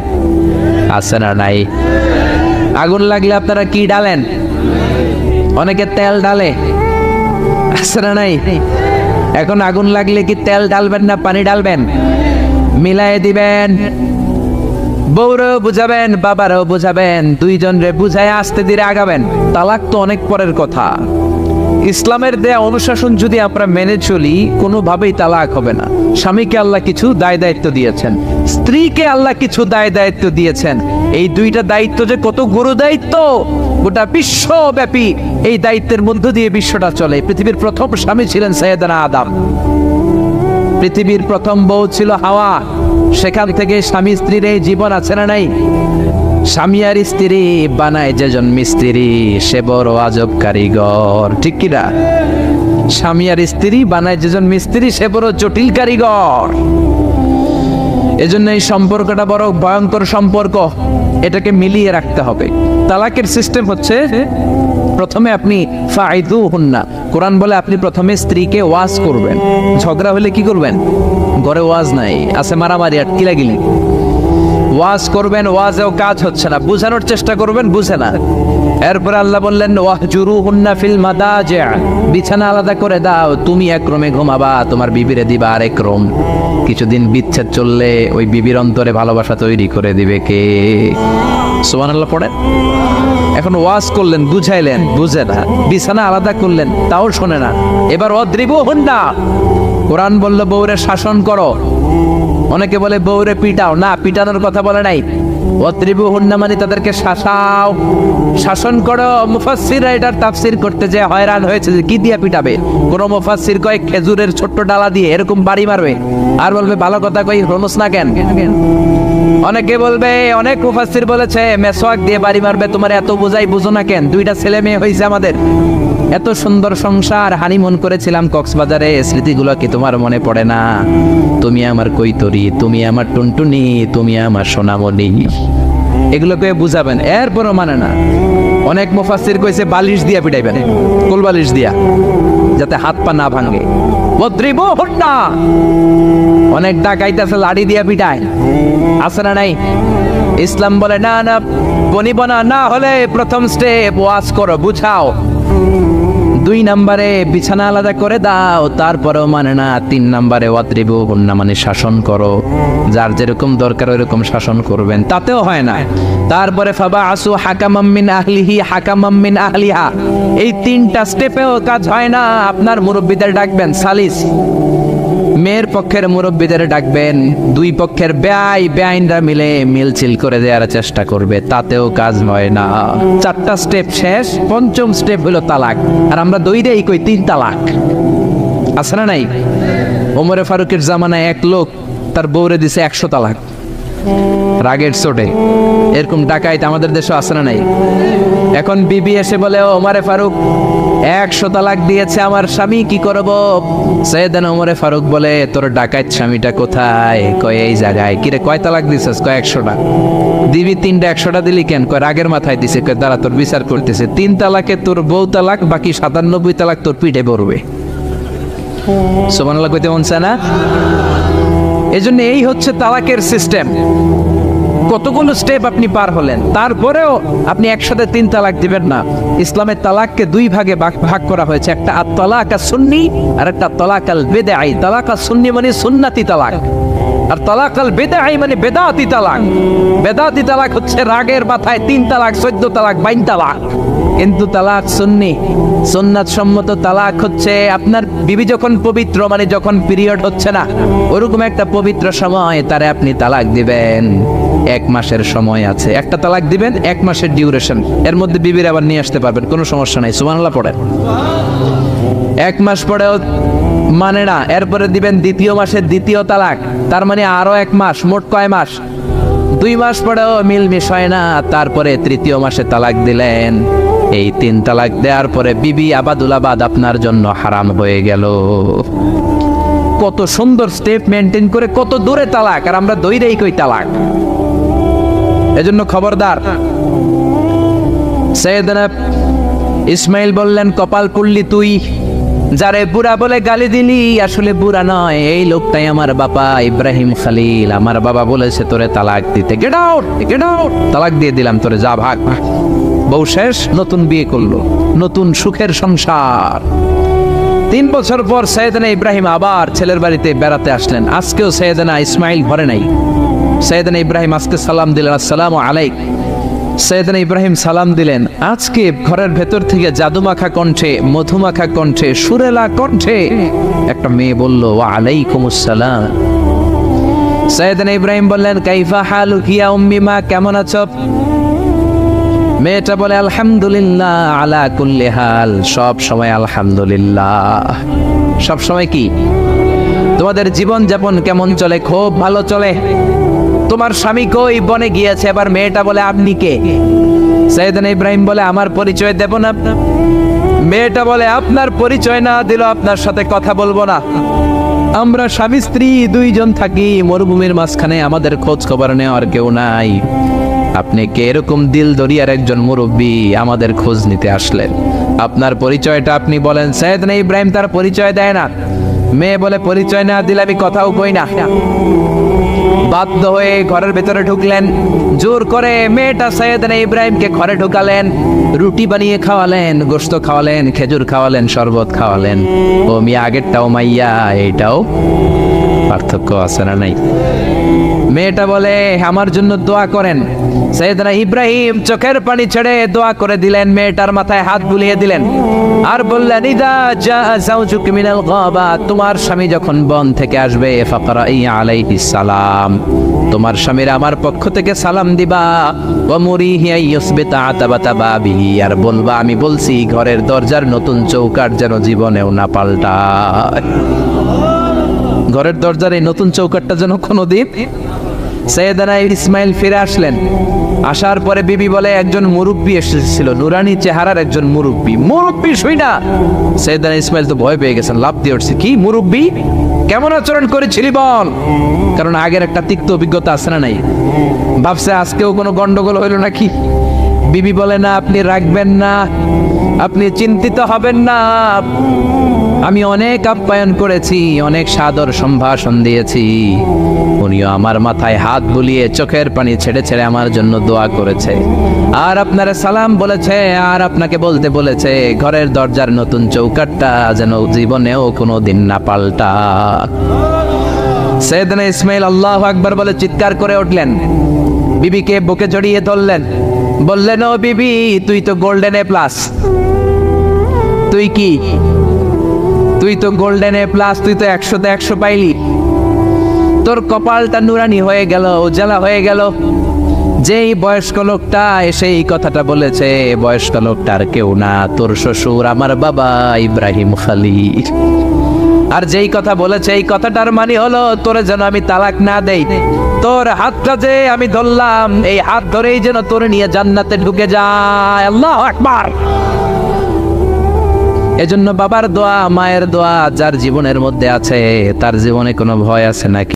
আছে না নাই? আগুন লাগলে আপনারা কি ডালেন? অনেকে তেল ডালে, আছে না নাই? এখন আগুন লাগলে কি তেল ডালবেন না পানি ডালবেন? মিলায়ে দিবেন। বউরেও বুঝাবেন, বাবারও বুঝাবেন, দুইজন রে বুঝায় আস্তে ধীরে আগাবেন। তালাক তো অনেক পরের কথা। ইসলামের দেয়া অনুশাসন যদি আমরা মেনে চলি, কোনোভাবেই তালাক হবে না। স্বামীকে আল্লাহ কিছু দায় দায়িত্ব দিয়েছেন, স্ত্রীকে আল্লাহ কিছু দায় দায়িত্ব দিয়েছেন। এই দুইটা দায়িত্ব যে কত গুরু দায়িত্ব, গোটা বিশ্বব্যাপী এই দায়িত্বের মধ্য দিয়ে বিশ্বটা চলে। পৃথিবীর প্রথম স্বামী ছিলেন সাইয়েদনা আদম, পৃথিবীর প্রথম বউ ছিল হাওয়া। সেখান থেকে স্বামী স্ত্রীর এই জীবন আছে না নাই? স্বামী আর স্ত্রী বানায় যেজন মিস্ত্রি, সে বড় আজব কারিগর, ঠিক কিনা? স্বামী আর স্ত্রী বানায় যেজন মিস্ত্রি, সে বড় জটিল কারিগর। এজন্য এই সম্পর্কটা বড় ভয়ঙ্কর সম্পর্ক, এটাকে মিলিয়ে রাখতে হবে। তালাকের সিস্টেম হচ্ছে, প্রথমে আপনি ফাইদুহুন্না, কোরআন বলে আপনি প্রথমে স্ত্রীকে ওয়াজ করবেন। ঝগড়া হলে কি করবেন? ঘরে ওয়াজ নাই, আছে মারামারি আর কিলাগিলি। ওয়াজ করবেন, ওয়াজেও কাজ হচ্ছে না, বুঝানোর চেষ্টা করবেন, বুঝে না। এরপর আল্লাহ বললেন, ওয়াহজুরুহুন্না ফিল মাদাজি', বিছানা আলাদা করে দাও, তুমি এক রুমে ঘুমাবা, তোমার বিবিরে দিবা আরেক রুম। কিছুদিন বিচ্ছেদ চললে ওই বিবির অন্তরে ভালোবাসা তৈরি করে দিবে কে? সুবহানাল্লাহ পড়েন। এখন ওয়াজ করলেন, বুঝাইলেন, বুঝে না। বিছানা আলাদা করলেন, তাও শোনে না। এবার ওয়াদ্রিবুহুন্না, কোরআন বলল বউরে শাসন করো। অনেকে বলে বউরে পিটাও, না, পিটানোর কথা বলে নাই। ওয়াদ্রিবুহুন্না মানে তাদেরকে শাসাও, শাসন করো। মুফাসসিররা এটার তাফসীর করতে যে হয়রান হয়েছে যে কি দিয়া পিটাবে। কোন মুফাসসির কয় খেজুরের ছোট্ট ডালা দিয়ে এরকম বাড়ি মারবে, আর বলবে ভালো কথা কই হনস না কেন। অনেকে বলবে, অনেক মুফাসসির বলেছে মেসওয়াক দিয়ে বাড়ি মারবে, তোমার এত বোঝাই বুঝো না কেন, দুইটা ছেলে মেয়ে হয়েছে আমাদের। এত সুন্দর সংসার, হানিমুন করেছিলাম কক্সবাজারে, স্মৃতিগুলো কি তোমার মনে পড়ে না? তুমি আমার কৈতরি, তুমি আমার টুনটুনি, তুমি আমার সোনামণি। এগুলোকে বুঝাবেন, এরপরও মানে না। অনেক মুফাসসির কইছে বালিশ দিয়া পিটাইবেন, কোল বালিশ দিয়া, যাতে হাত পা না ভাঙে। ওয়াদ্রিবু হুন্না, অনেক ডাকাইতেছে লাড়ি দিয়া পিটায়, আছে না নাই? ইসলাম বলে না না, বনিবনা না হলে প্রথম স্টেপ ওয়াজ করো, বুঝাও। 2 নম্বরে বিছানা আলাদা করে দাও, তারপরেও মানে না। 3 নম্বরে ওয়াদ্রিবু হুন্না মানে শাসন করো, যার যেরকম দরকার ওইরকম শাসন করবেন, তাতেও হয় না। তারপরে ফাবাআসু হাকামাম মিন আহলিহি হাকামাম মিন আহলিহা, এই 3টা স্টেপেও কাজ হয় না। আপনার মুরব্বিদের ডাকবেন সালিস, মেয়ের পক্ষের মুরব্বিদের ডাকবেন, 2 পক্ষের বেআইনরা মিলে মিলছিল করে দেওয়ার চেষ্টা করবে, তাতেও কাজ হয় না। 4টা স্টেপ শেষ, 5ম স্টেপ হলো তালাক। আর আমরা দইরেই কই 3 তালাক, আছে না নাই? ওমরে ফারুকের জামানায় এক লোক তার বউরে দিছে 100 তালাক, রাগের চোটে। এরকম ডাকাইত আমাদের দেশে আছে না নাই? এখন বিবি এসে বলে, ওমরে ফারুক 100 তালাক দিয়েছে আমার স্বামী, কি করব? সৈয়দনা ওমরে ফারুক বলে, তোর ডাকাইত স্বামীটা কোথায়? কয় এই জায়গায়। কিরে কয় তালাক দিছিস? কয় 100টা। দিবি 3টা, 100টা দিলি কেন? কয় রাগের মাথায় দিছে। কয় দাঁড়া, তোর বিচার করতেছে। 3 তালাকে তোর বউ তালাক, বাকি 97 তালাক তোর পিঠে পড়বে। সুবহানাল্লাহ কইতে মন চায় না? এজন্য এই হচ্ছে তালাকের সিস্টেম। কতগুলো স্টেপ আপনি পার হলেন, তারপরেও আপনি একসাথে 3 তালাক দিবেন না। ইসলামের তালাককে 2 ভাগে ভাগ করা হয়েছে, একটা আত-তালাক আস-সুন্নি আর একটা তালাক আল-বিদআই। তালাক আস-সুন্নি মানে সুন্নতি তালাক, আর তালাক আল-বিদআই মানে বেদাতি তালাক। বেদাতি তালাক হচ্ছে রাগের মাথায় 3 তালাক, 14 তালাক, 22 তালাক। কিন্তু তালাক সুন্নি, সুন্নাত সম্মত তালাক হচ্ছে আপনার বিবি যখন পবিত্র, মানে যখন পিরিয়ড হচ্ছে না, ওরকম একটা পবিত্র সময় তারে আপনি তালাক দিবেন। 1 মাসের সময় আছে, একটা তালাক দিবেন, 1 মাসের ডিউরেশন, এর মধ্যে বিবির আবার নিয়ে আসতে পারবেন, কোনো সমস্যা নাই। সুবহানাল্লাহ পড়েন। 1 মাস পরেও মানে না, এরপরে দিবেন 2য় মাসের 2য় তালাক, তার মানে আরো 1 মাস, মোট কয় মাস? 2 মাস পরেও মিলমিশ হয় না, তারপরে 3য় মাসে তালাক দিলেন। এই 3 তালাক দেওয়ার পরে বিবি আবাদুল আবাদ আপনার জন্য হারাম হয়ে গেল। কত সুন্দর স্টেপ মেনটেন করে কত দূরে তালাক, আর আমরা দইরেই কই তালাক। এজন্য খবরদার। সৈয়দনা ইসমাইল বললেন, কপাল পুড়লি তুই, যারে বুড়া বলে গালি দিলি আসলে বুড়া নয়, এই লোকটাই আমার বাবা ইব্রাহিম খলিল। আমার বাবা বলেছে তোরে তালাক দিতে, গেট আউট, গেট আউট। তালাক দিয়ে দিলাম তোরে, যা ভাগ। বউ শেষ, নতুন বিয়ে করলো, নতুন সুখের সংসার। 3 বছর পর সৈয়দনা ইব্রাহিম আবার ছেলের বাড়িতে বেড়াতে আসলেন। আজকেও সৈয়দনা ইসমাইল ঘরে নাই। সৈয়দনা ইব্রাহিম আজকে সালাম দিলেন, আসসালামু আলাইকুম। সৈয়দনা ইব্রাহিম সালাম দিলেন। আজকে ঘরের ভেতর থেকে জাদুমাখা কণ্ঠে, মধুমাখা কণ্ঠে, সুরেলা কণ্ঠে একটা মেয়ে বলল, ওয়া আলাইকুমুস সালাম। সৈয়দনা ইব্রাহিম বললেন, কাইফা হালুকি ইয়া উম্মি, মা কেমন আছো? মেয়েটা বলে, আলহামদুলিল্লাহ আলা কুল্লি হাল, সব সময় আলহামদুলিল্লাহ। সব সময় কি? তোমাদের জীবন যাপন কেমন চলে? খুব ভালো চলে। তোমার স্বামী কই? বনে গিয়েছে। এবার মেয়েটা বলে, আপনি কে? সৈয়দনা ইব্রাহিম বলে, আমার পরিচয় দেব না। মেয়েটা বলে, আপনার পরিচয় না দিল আপনার সাথে কথা বলবো না। আমরা স্বামী স্ত্রী 2 জন থাকি মরুভূমির মাঝখানে, আমাদের খোঁজ খবর নেওয়ার কেউ নাই। আপনি কে? এরকম দিল দরিয়ার একজন মুরব্বী আমাদের খোঁজ নিতে আসলেন, আপনার পরিচয়টা আপনি বলেন। সৈয়দনা ইব্রাহিম তার পরিচয় দেয় না। মেয়ে বলে, পরিচয় না দিলে আমি কথাও কই না। বাধ্য হয়ে ঘরের ভেতরে ঢুকলেন, জোর করে মেয়েটা সৈয়দনা ইব্রাহিমকে ঘরে ঢুকালেন, রুটি বানিয়ে খাওয়ালেন, গোশত খাওয়ালেন, খেজুর খাওয়ালেন, শরবত খাওয়ালেন। ও মিয়া, আগেরটাও মাইয়া, এইটাও পার্থক্য আছে না নাই? মেয়েটা বলে, আমার জন্য দোয়া করেন। সৈয়দনা ইব্রাহিম চোখের পানি ছেড়ে দোয়া করে দিলেন, মেয়েটার মাথায় হাত বুলিয়ে দিলেন, আর বললেন, ইদা জা যাওজুক মিনাল গাবা, তোমার স্বামী যখন বন থেকে আসবে, ফাকরাই আলাইহিস সালাম, তোমার স্বামীর আমার পক্ষ থেকে সালাম দিবা। ওয়া মুরিহি আইয়ুসবিতা আতাবাতা বাবিহি, আর বলবা আমি বলছি ঘরের দরজার নতুন চৌকাঠ যেন জীবনেও না পাল্টায়। ঘরের দরজার এই নতুন চৌকাঠটা যেন কোনোদিন। সৈয়দনা ইসমাইল ফিরে আসলেন। আসার পরে বিবি বলে একজন মুরব্বী এসেছিল, নুরানি চেহারার একজন মুরব্বী শুই না। সৈয়দনা ইসমাইল তো ভয় পেয়ে গেছেন, লাফ দিয়ে উঠছে, কি মুরব্বী, কেমন আচরণ করেছিলি বল। কারণ আগের একটা তিক্ত অভিজ্ঞতা আছে না নাই, ভাবছে আজকেও কোনো গন্ডগোল হইল নাকি। বিবি বলে না, আপনি রাখবেন না, আপনি চিন্তিত হবেন না, আমি অনেক আপ্যায়ন করেছি, অনেক সাদর সম্ভাষণ দিয়েছি, উনিও আমার মাথায় হাত বুলিয়ে চোখের পানি ছেড়ে ছেড়ে আমার জন্য দোয়া করেছে, আর আপনারা সালাম বলেছে, আর আপনাকে বলতে বলেছে ঘরের দরজার নতুন চৌকাটটা যেন জীবনেও কোনো দিন না পাল্টা। সৈয়দনা ইসমাইল আল্লাহু আকবার বলে চিৎকার করে উঠলেন, বিবিকে বুকে জড়িয়ে ধরলেন, বললেন ও বিবি, তুই তো গোল্ডেন এ প্লাস, তুই কি, তুই তো গোল্ডেন এ প্লাস, তুই তো 100-তে 100 পাইলি, তোর কপালটা নুরানি হয়ে গেল, উজালা হয়ে গেল। যেই বয়স্ক লোকটা এসে এই কথাটা বলেছে, বয়স্ক লোকটার কেউ না, তোর শ্বশুর আমার বাবা ইব্রাহিম খালিল। আর যেই কথা বলেছে এই কথাটার মানে হলো তোরে যেন আমি তালাক না দেই, তোর হাতটা যে আমি ধরলাম, এই হাত ধরেই যেন তোরে নিয়ে জান্নাতে ঢুকে যায়। আল্লাহু আকবার। এজন্য বাবার দোয়া, মায়ের দোয়া যার জীবনের মধ্যে আছে, তার জীবনে কোনো ভয় আছে নাকি?